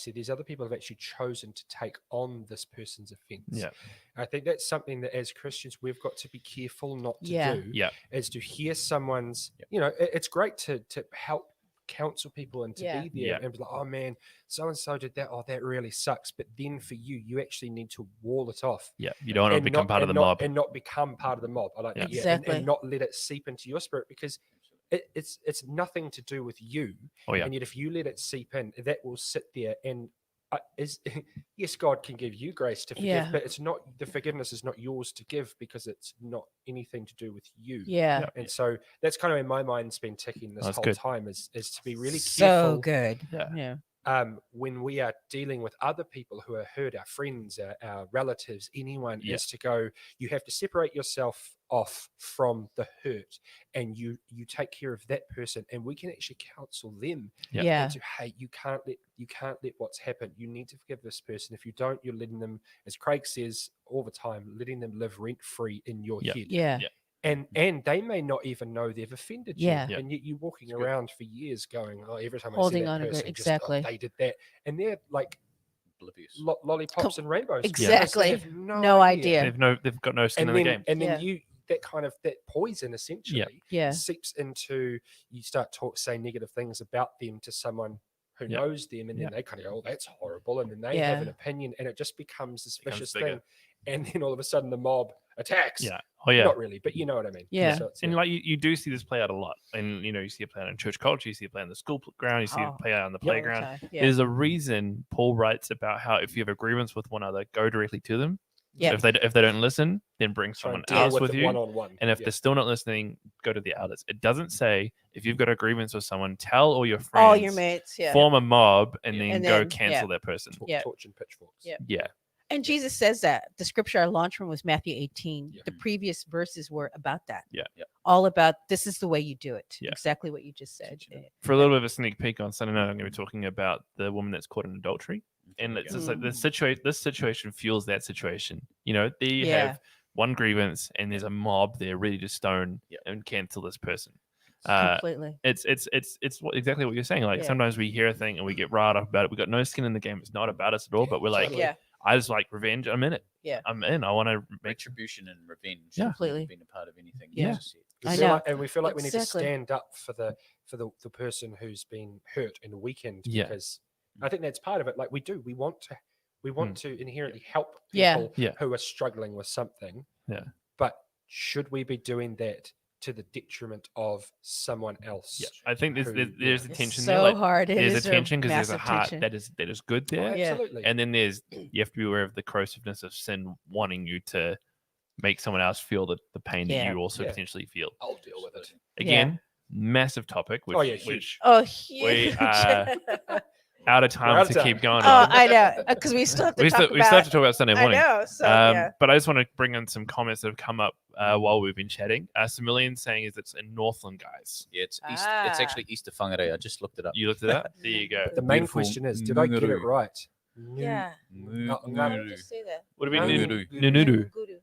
people have actually chosen to take on this person's offense. Yeah. I think that's something that as Christians we've got to be careful not to Yeah. do. Yeah. Is to hear someone's, it's great to help counsel people and to be there and be like, oh man, so and so did that. Oh, that really sucks. But then for you actually need to wall it off. Yeah. You don't want to become part of the mob. And not become part of the mob. I like that. Exactly. And not let it seep into your spirit, because it's nothing to do with you. Oh, yeah. And yet if you let it seep in, that will sit there and yes, God can give you grace to forgive, but it's not, the forgiveness is not yours to give, because it's not anything to do with you. Yeah. And so that's kind of in my mind's been ticking this whole time is to be really So careful. good. Yeah. When we are dealing with other people who are hurt, our friends, our relatives, anyone, is to go, you have to separate yourself off from the hurt, and you take care of that person, and we can actually counsel them. Yeah. Into, hey, you can't let what's happened. You need to forgive this person. If you don't, you're letting them, as Craig says all the time, letting them live rent free in your head. Yeah. And they may not even know they've offended you. Yeah. And yet you're walking around for years going, oh, every time Holding I on see to that it, person, exactly. just, oh, they did that. And they're like Oblivious. lollipops and rainbows. Exactly. They have No idea. They've got no skin in the game. And then that poison essentially Yeah. seeps into, you start say negative things about them to someone who knows them, and then they kind of go, oh, that's horrible, and then they have an opinion, and it just becomes this vicious thing. And then all of a sudden the mob attacks. Yeah. Oh yeah. Not really, but you know what I mean. Yeah. So And like you do see this play out a lot, and you see it play out in church culture, you see it play on the school ground, you see it play out on the playground. Yeah. There's a reason Paul writes about how if you have a grievance with one another, go directly to them. Yeah. So if they don't listen, then bring Try someone and deal else with you. one-on-one. And if they're still not listening, go to the elders. It doesn't say if you've got a grievance with someone, tell all your friends, All your mates. Yeah. form a mob, and then And go then, cancel that person. Torch and pitchforks. Yeah. Yeah. And Jesus says that. The scripture I launched from was Matthew 18. Yeah. The previous verses were about that. Yeah. All about this is the way you do it. Yeah. Exactly what you just said. For a little bit of a sneak peek on Sunday night, I'm going to be talking about the woman that's caught in adultery. And it's just like this situation fuels that situation. There you have one grievance, and there's a mob there ready to stone and cancel this person. Completely. It's exactly what you're saying. Like sometimes we hear a thing and we get riled up about it. We got no skin in the game. It's not about us at all. But we're like, I just like revenge. I'm in it. Yeah. I'm in. I want to make Retribution and revenge. Completely. Being a part of anything. Yeah. We I feel know. like, and we feel like we need to Exactly. stand up for the person who's been hurt and weakened, Yeah. because I think that's part of it. Like we want to inherently help Yeah. people Yeah. who are struggling with something. Yeah. But should we be doing that to the detriment of someone else? Yeah, I think there's a It's tension so there. Like, hard. It there's is a tension because there's a massive heart tension. that is good Oh, there, absolutely. and then you have to be aware of the corrosiveness of sin wanting you to make someone else feel the pain that Yeah. you also Yeah. potentially feel. I'll deal with it. Again, massive topic. Which, Oh, yeah, which huge. Oh, huge. we out of time out of to time. keep going Oh, on. I know. Because we still have to We talk still have to talk about Sunday I morning. know. So, But I just want to bring in some comments that have come up while we've been chatting. Samilian saying is it's in Northland, guys. Yeah, it's It's Ah. actually Easter Whangarei. I just looked it up. You looked it up? There you go. The main Beautiful question is, did I get it Nguru. right? yeah. No, Why no. would you say that? What do we Nguru. Nunuru. Guru.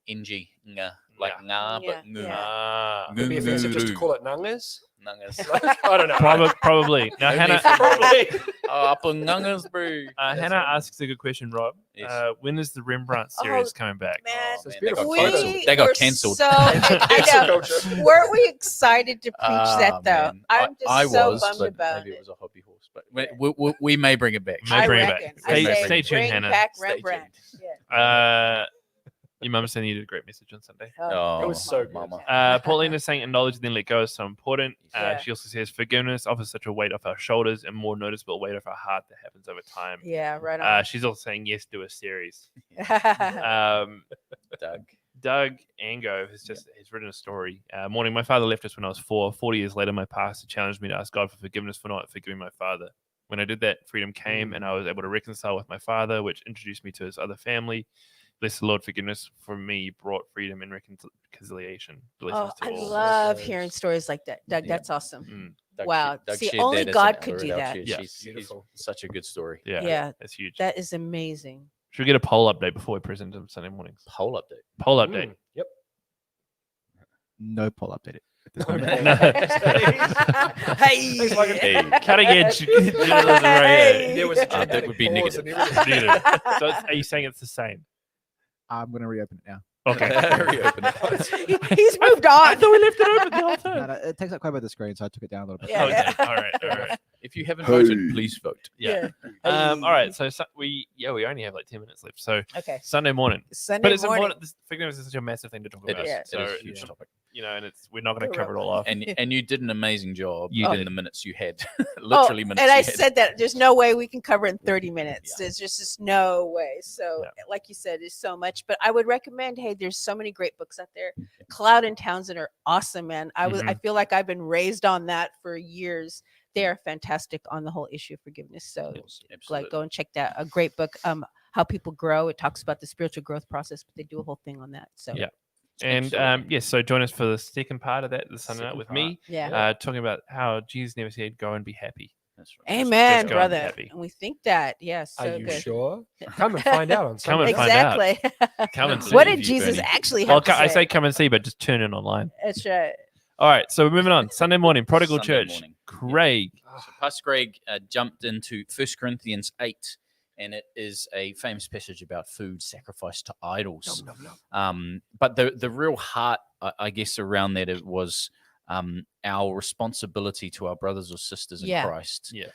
Inji. Nga. Like nga, Yeah, but ngu. yeah. Ah, It'd be offensive just to Nguru. call it nungas. Nungas. I don't know. probably. Now, Only Hannah, for- Probably. Oh, up on nungas, bro. Hannah asks a good question, Rob. Yes. When is the Rembrandt series coming back? Man, Oh, man, beautiful. they got cancelled. They were got cancelled. So, I Cancel know. culture. Weren't we excited to preach that Ah, though? man. I'm just I so was, bummed but about maybe it. it was a hobby horse. But we may bring it back. May I bring it reckon. back. I Stay- say stay tuned, bring Hannah. back Stay Rembrandt. tuned. Yeah. Your mum said you did a great message on Sunday. Oh, It was so good. mama. Paulina saying acknowledge then let go is so important. Yeah. She also says forgiveness offers such a weight off our shoulders and more noticeable weight off our heart that happens over time. Yeah, right on. She's also saying yes, do a series. Oh, Doug. Ango has written a story. Morning, my father left us when I was 4. 40 years later, my pastor challenged me to ask God for forgiveness for not forgiving my father. When I did that, freedom came and I was able to reconcile with my father, which introduced me to his other family. Bless the Lord, forgiveness for me brought freedom and reconciliation. Blessings to I all. love hearing stories like that. Doug, Yeah. that's awesome. Mm, Doug Wow. Doug See, shared only that as God an could do Ellery that. Elch. Yeah. She's Beautiful. such a good story. yeah, Yeah. that's huge. That is amazing. Should we get a poll update before we present them Sunday mornings? Poll update. Poll update. Yep. No poll updated. Hey. It's like Hey, cutting edge journalism right here. There was a that dramatic would be pause negative. and everything. So are you saying it's the same? I'm going to reopen it now. Okay. Reopen it. He's moved I on. thought we left it open the whole time. No, it takes up quite a bit of the screen, so I took it down a little bit. Yeah. Okay. All right. All right. If you haven't Hey. voted, please vote. Yeah. Yeah. All right. So we only have like 10 minutes left. So Okay. Sunday morning. Sunday But it's morning. important. Forgiveness is such a massive thing to talk It about. is. Yeah. So It is a huge topic. and we're not going to cover it all off. And you did an amazing job You in did. the minutes you had. Literally minutes and you I had. said that there's no way we can cover it in 30 minutes. Yeah. There's just no way. So, Yeah. like you said, there's so much. But I would recommend. Hey, there's so many great books out there. Cloud and Townsend are awesome, man. I feel like I've been raised on that for years. They are fantastic on the whole issue of forgiveness. So, like, go and check that. A great book. How people grow. It talks about the spiritual growth process, but they do a whole thing on that. So, Yeah. And yes, so join us for the second part of that this Sunday night with me, yeah. talking about how Jesus never said, "Go and be happy." That's right. Amen, just go and be brother. happy. And we think that. Yes. Are so you good. sure? Come and find out on Come Sunday. and find out. Exactly. Come and What see. did Jesus Bernie. actually have Well, to I say? say come and see, but just turn in online. That's right. All right, so we're moving on. Sunday morning, Prodigal Sunday Church. morning. Craig. So Pastor Greg jumped into 1 Corinthians 8, and it is a famous passage about food sacrificed to idols. But the real heart, I guess, around that it was our responsibility to our brothers or sisters in Yeah. Christ, Yeah.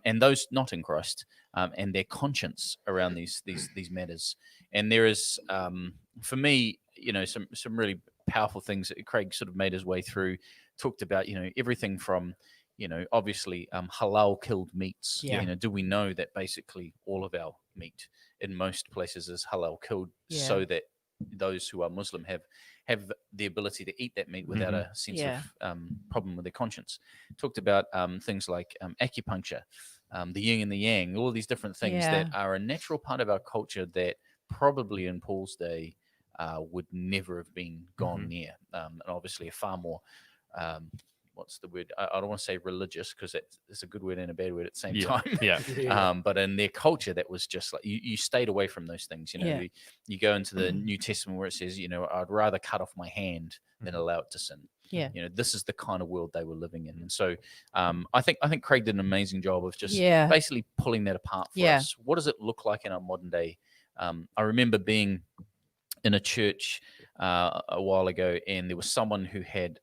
and those not in Christ, and their conscience around these matters. And there is, for me, some really powerful things that Craig sort of made his way through. Talked about everything from obviously halal killed meats. Yeah. Do we know that basically all of our meat in most places is halal killed, so that those who are Muslim have the ability to eat that meat without a sense of problem with their conscience. Talked about things like acupuncture, the yin and the yang, all of these different things that are a natural part of our culture that probably in Paul's day would never have been gone near, and obviously a far more what's the word? I don't want to say religious because it's a good word and a bad word at the same time. Yeah. But in their culture, that was just like you stayed away from those things. You go into the New Testament where it says, I'd rather cut off my hand than allow it to sin. Yeah. This is the kind of world they were living in. And so I think Craig did an amazing job of just Yeah. basically pulling that apart for us. What does it look like in our modern day? I remember being in a church a while ago, and there was someone who had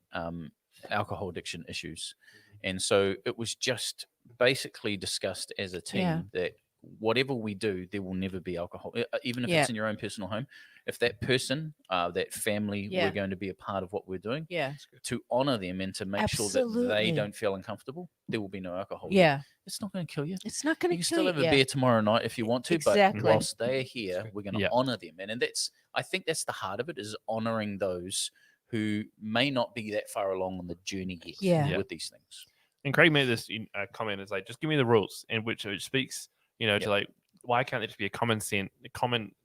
alcohol addiction issues. And so it was just basically discussed as a team that whatever we do, there will never be alcohol, even if it's in your own personal home. If that person, that family, we're going to be a part of what we're doing, to honor them and to make sure that they don't feel uncomfortable, there will be no alcohol. Yeah. It's not going to kill you. It's not going to You can kill still you. have a beer tomorrow night if you want to, Exactly. but whilst they're here, we're going to Yeah. honor them. And I think that's the heart of it, is honoring those who may not be that far along on the journey yet with these things. And Craig made this comment. It's like, just give me the rules, in which speaks, to like, why can't there just be a common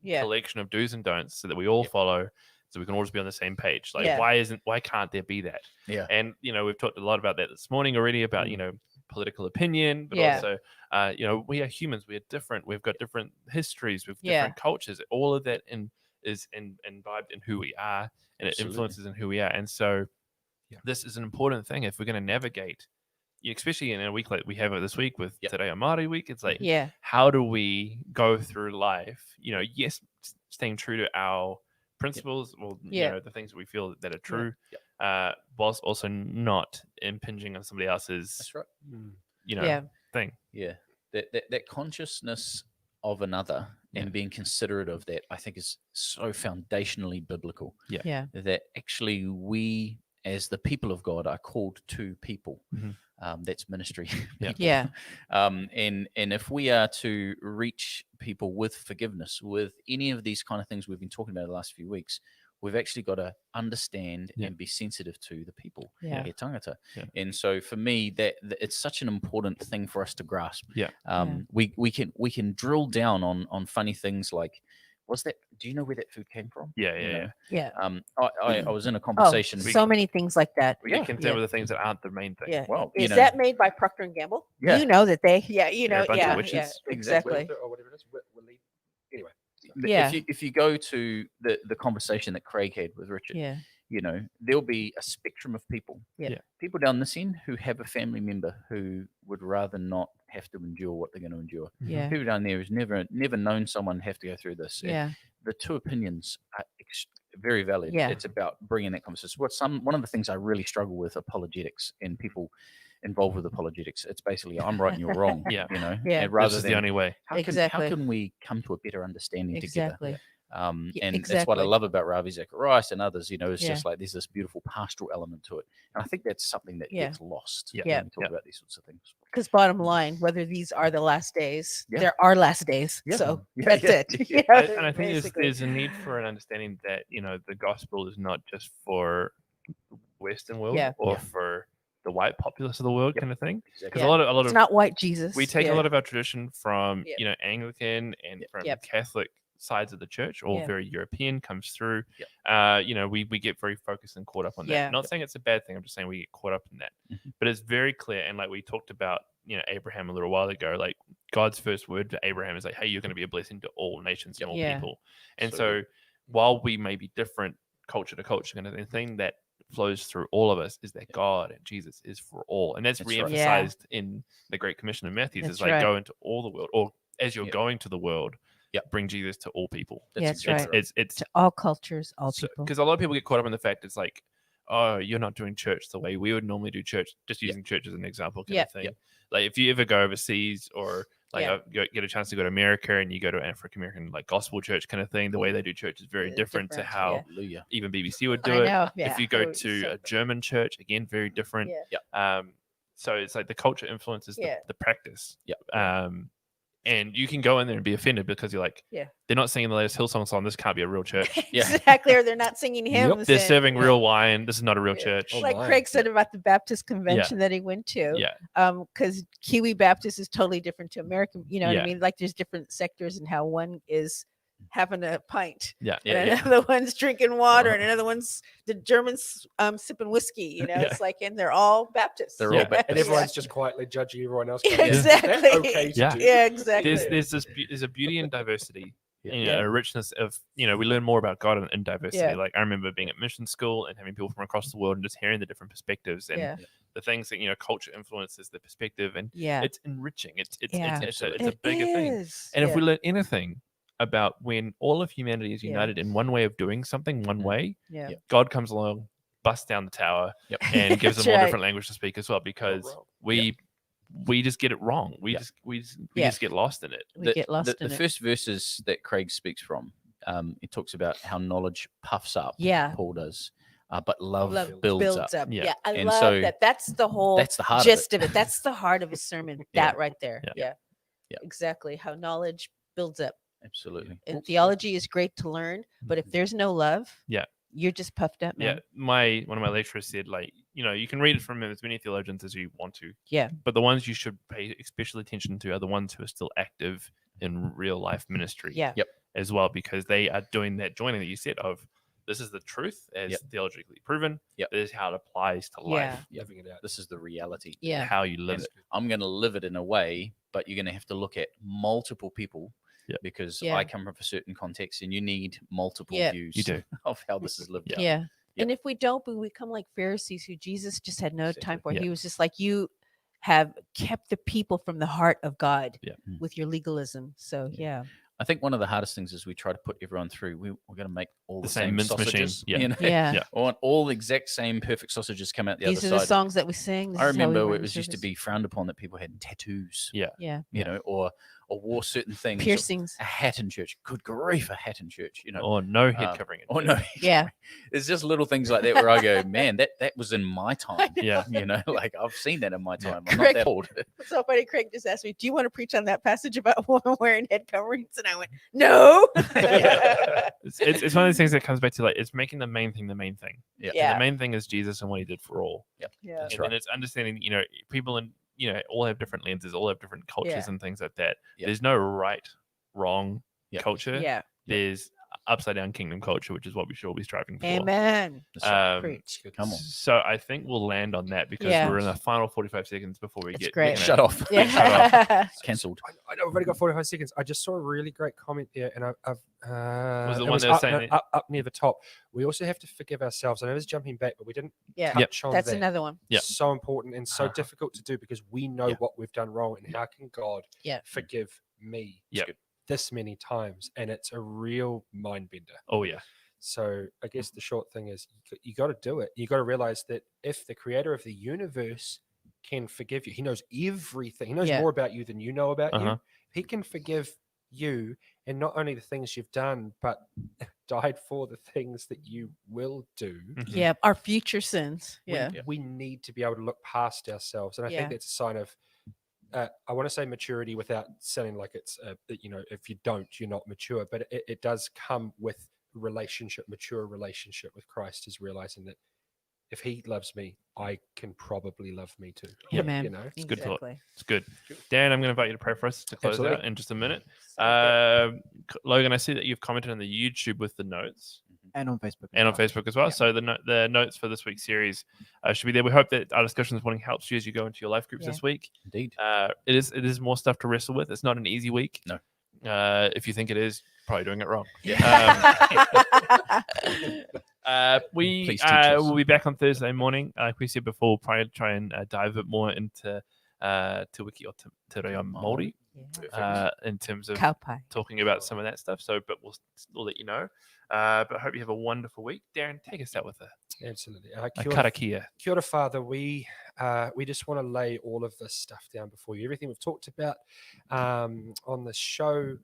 collection of do's and don'ts so that we all follow, so we can all just be on the same page? Like, why can't there be that? Yeah. And we've talked a lot about that this morning already about political opinion, but also we are humans. We are different. We've got different histories. We've different cultures. All of that is imbibed in who we are, and it influences in who we are. And so this is an important thing if we're going to navigate, especially in a week like we have it this week with Today on Māori Week. It's like, how do we go through life, yes, staying true to our principles, the things that we feel that are true, whilst also not impinging on somebody else's That's right. thing. Yeah. That consciousness of another and being considerate of that, I think, is so foundationally biblical. Yeah. That actually we, as the people of God, are called to people. That's ministry. Yeah. And if we are to reach people with forgiveness, with any of these kind of things we've been talking about the last few weeks, we've actually got to understand and be sensitive to the people, he tangata. And so for me, that it's such an important thing for us to grasp. We can drill down on funny things like, do you know where that food came from? Yeah. I was in a conversation. So many things like that. We get content with the things that aren't the main thing. Yeah. Well, is that made by Procter and Gamble? Yeah. You know that they. They're a bunch of witches. Yeah, exactly. Or whatever it is. We'll leave. Anyway. Yeah. If you go to the conversation that Craig had with Richard, there'll be a spectrum of people. Yeah. People down this end who have a family member who would rather not have to endure what they're going to endure. Yeah. People down there who's never known someone have to go through this. And Yeah. the two opinions are very valid. Yeah. It's about bringing that conversation. One of the things I really struggle with apologetics and people involved with apologetics. It's basically I'm right and you're wrong. Yeah. Yeah. And rather This is than the only way. how Exactly. can we come to a better understanding Exactly. together? Yeah, And that's what I exactly. love about Ravi Zacharias and others. It's Yeah. just like there's this beautiful pastoral element to it, and I think that's something that Yeah. gets lost Yeah. Yeah. when we talk about these sorts of things. Because bottom line, whether these are the last days, Yeah. there are last days. Yeah. So Yeah, that's yeah, it. yeah. And I think basically. there's a need for an understanding that the gospel is not just for the Western world Yeah. or Yeah. for the white populace of the world, Yep. kind of thing. Exactly. Because Yeah. a lot It's of not white Jesus. we take a lot of our tradition from Yeah. Anglican and from Yep. Catholic sides of the church, all Yeah. very European, comes through. Yep. We get very focused and caught up on that. Yeah. Not saying it's a bad thing. I'm just saying we get caught up in that. Mhm. But it's very clear, and like we talked about, Abraham a little while ago. Like God's first word to Abraham is like, "Hey, you're going to be a blessing to all nations and all Yeah. people." And So so, while we may be different culture to culture, kind of thing that flows through all of us is that God and Jesus is for all, and that's That's right. re-emphasized in the Great Commission of Matthew. That's It's like right. go into all the world, or as you're Yep. going to the world, Yep. bring Jesus to all people. That's exactly right. It's To all cultures, all people. because a lot of people get caught up in the fact it's like, oh, you're not doing church the way we would normally do church. Just Yep. using church as an example, kind Yep. of thing. Yep. Like if you ever go overseas or like Yeah. get a chance to go to America and you go to an African American like gospel church kind of thing, the way they do church is very different to different, how yeah. Hallelujah. even BBC would I do it. know. Yeah. If you go Oh, to so a German church, again, very different. Yeah. So it's like the culture influences Yeah. the practice. Yep. And you can go in there and be offended because you're like, Yeah. they're not singing the latest Hillsong song. This can't be a real church. Yeah. Exactly. Or they're not singing hymns. They're and- serving yeah. real wine. This is not a real Yeah. church. Oh, Like my. Craig said about the Baptist convention that he went to. Yeah. Because Kiwi Baptist is totally different to American. You know what Yeah. I mean? Like there's different sectors and how one is having a pint, Yeah. Yeah, and yeah. another one's drinking water, and another one's the Germans sipping whiskey. You know, Yeah. it's like, and they're all Baptists. They're all Yeah. Baptists. And Yeah. everyone's just quietly judging everyone else. Yeah, going, "Is that exactly. okay to Yeah. do?" Yeah, exactly. There's a beauty in diversity. Yeah. And, Yeah. a richness of we learn more about God in diversity. Yeah. Like I remember being at mission school and having people from across the world and just hearing the different perspectives and Yeah. the things that culture influences the perspective, and Yeah. it's enriching. It's Yeah. it's a It bigger thing. is. And if Yeah. we learn anything about when all of humanity is Yeah. united in one way of doing something, one Mhm. way, Yeah. God comes along, busts down the tower, Yep. and gives them That's all right. different language to speak as well, because wrong. we just get it wrong. We Yeah. just Yeah. get lost in it. We get lost the in it. first verses that Craig speaks from, it talks about how knowledge puffs up. Yeah. Paul does, but love, Love builds, up. Yeah. Yeah. I And love so that. That's the whole That's the heart gist of it. of it. That's the heart of his sermon. Yeah. That right there. Yeah. Yeah. Yeah. Exactly. How knowledge builds up. Absolutely. And theology is great to learn, but if there's no love, Yeah. you're just puffed up, man. Yeah, one of my lecturers said, like, you can read it from as many theologians as you want to. Yeah. But the ones you should pay especially attention to are the ones who are still active in real life ministry. Yeah. Yep. As well, because they are doing that joining that you said of this is the truth as Yep. theologically proven. Yep. This is how it applies to life. Yeah. Living it out. This is the reality. Yeah. How you live And it. I'm going to live it in a way, but you're going to have to look at multiple people. Yep. Because Yeah. I come from a certain context, and you need multiple Yeah. views You do. of how this is lived out. Yeah. Yep. And if we don't, we become like Pharisees who Jesus just had no time for. Yeah. He was just like, you have kept the people from the heart of God Yeah. with your legalism. So yeah. I think one of the hardest things is we try to put everyone through. We're going to make all The the, same same mince machine. sausages. Yeah. You know? Yeah. Yeah. I want all the exact same perfect sausages come out the These are other the side. songs that we sing. This I is how we remember run it the was used to service. be frowned upon that people had tattoos. Yeah. Yeah. You know, or wore certain things. Piercings. A hat in church. Good grief, a hat in church. You know, Or no head Um, covering. or no. Yeah. It's just little things like that where I go, man, that was in my time. Yeah. You know, like I've seen that in my Yeah. time. I'm not Craig- that old. So funny. Craig just asked me, "Do you want to preach on that passage about women wearing head coverings?" And I went, "No." It's one of those things that comes back to like it's making the main thing the main thing. Yeah. And Yeah. the main thing is Jesus and what he did for all. Yeah. That's And right. then it's understanding, people in all have different lenses, all have different cultures Yeah. and things like that. Yeah. There's no right, wrong Yeah. culture. Yeah. There's upside down kingdom culture, which is what we should all be striving for. Amen. Preach. Come on. So I think we'll land on that because Yeah. we're in the final 45 seconds before we It's get great. Shut off. Yeah. Cancelled. I know we've only got 45 seconds. I just saw a really great comment there, and I've Was the it one was that was up, saying no, up near the top. We also have to forgive ourselves. I know it's jumping back, but we didn't Yeah. touch on That's that. another one. Yeah. So important and so Uh-huh. difficult to do because we know Yeah. what we've done wrong, and how can God Yeah. forgive me Yeah. this many times? And it's a real mind bender. Oh yeah. So I guess the short thing is you got to do it. You got to realize that if the creator of the universe can forgive you, he knows everything. He knows Yeah. more about you than you know about Uh-huh. you. He can forgive you, and not only the things you've done, but died for the things that you will do. Mhm. Yeah. Our future sins. Yeah. We need to be able to look past ourselves. And I Yeah. think that's a sign of, I want to say maturity without sounding like it's, if you don't, you're not mature. But it does come with mature relationship with Christ, is realizing that if he loves me, I can probably love me too. Amen. You know? It's good thought. Exactly. It's good. Dan, I'm going to invite you to pray for us to close out Absolutely. in just a minute. So good. Logan, I see that you've commented on the YouTube with the notes And on Facebook. and on Facebook as well. Yeah. So the notes for this week's series should be there. We hope that our discussion this morning helps you as you go into your life groups Yeah. this week. Indeed. It is more stuff to wrestle with. It's not an easy week. No. If you think it is, probably doing it wrong. Please teach us. We'll be back on Thursday morning. Like we said before, we'll probably try and dive a bit more into Te Wiki or Te Reo Māori in terms of Kaupai. talking about some of that stuff. So, but we'll let you know. But I hope you have a wonderful week. Darren, take us out with a Absolutely. karakia. Kia ora, Father. We just want to lay all of this stuff down before you. Everything we've talked about on the show,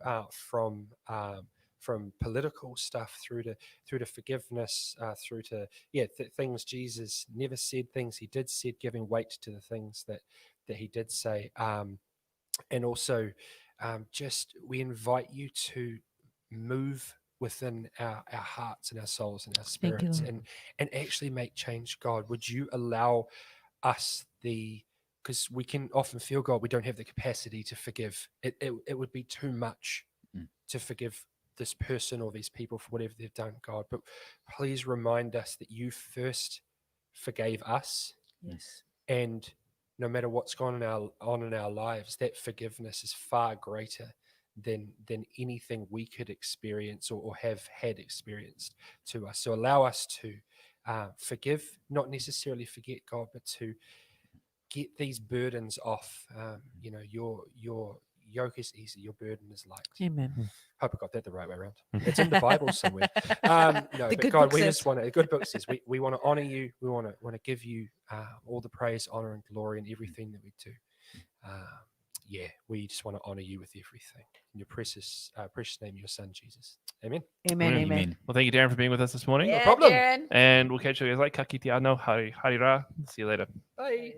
from political stuff through to forgiveness, through to things Jesus never said, things he did said, giving weight to the things that he did say, and also just we invite you to move within our hearts and our souls and our Thank you, spirits, Lord. and actually make change. God, would you allow us because we can often feel, God, we don't have the capacity to forgive. It would be too much to forgive this person or these people for whatever they've done, God. But please remind us that you first forgave us. Yes. And no matter what's gone on in our lives, that forgiveness is far greater than anything we could experience or have had experienced to us. So allow us to forgive, not necessarily forget, God, but to get these burdens off. Your yoke is easy, your burden is light. Amen. Hope I got that the right way around. It's in the Bible somewhere. But good God, book we says. just want to. The good book says we want to honor you. We want to give you all the praise, honor, and glory in everything that we do. We just want to honor you with everything. In your precious name, your Son Jesus. Amen. Amen. Amen. Amen. Well, thank you, Darren, for being with us this morning. Yeah, problem. Darren. And we'll catch you guys like Ka kite anō, hari ra. See you later. Bye.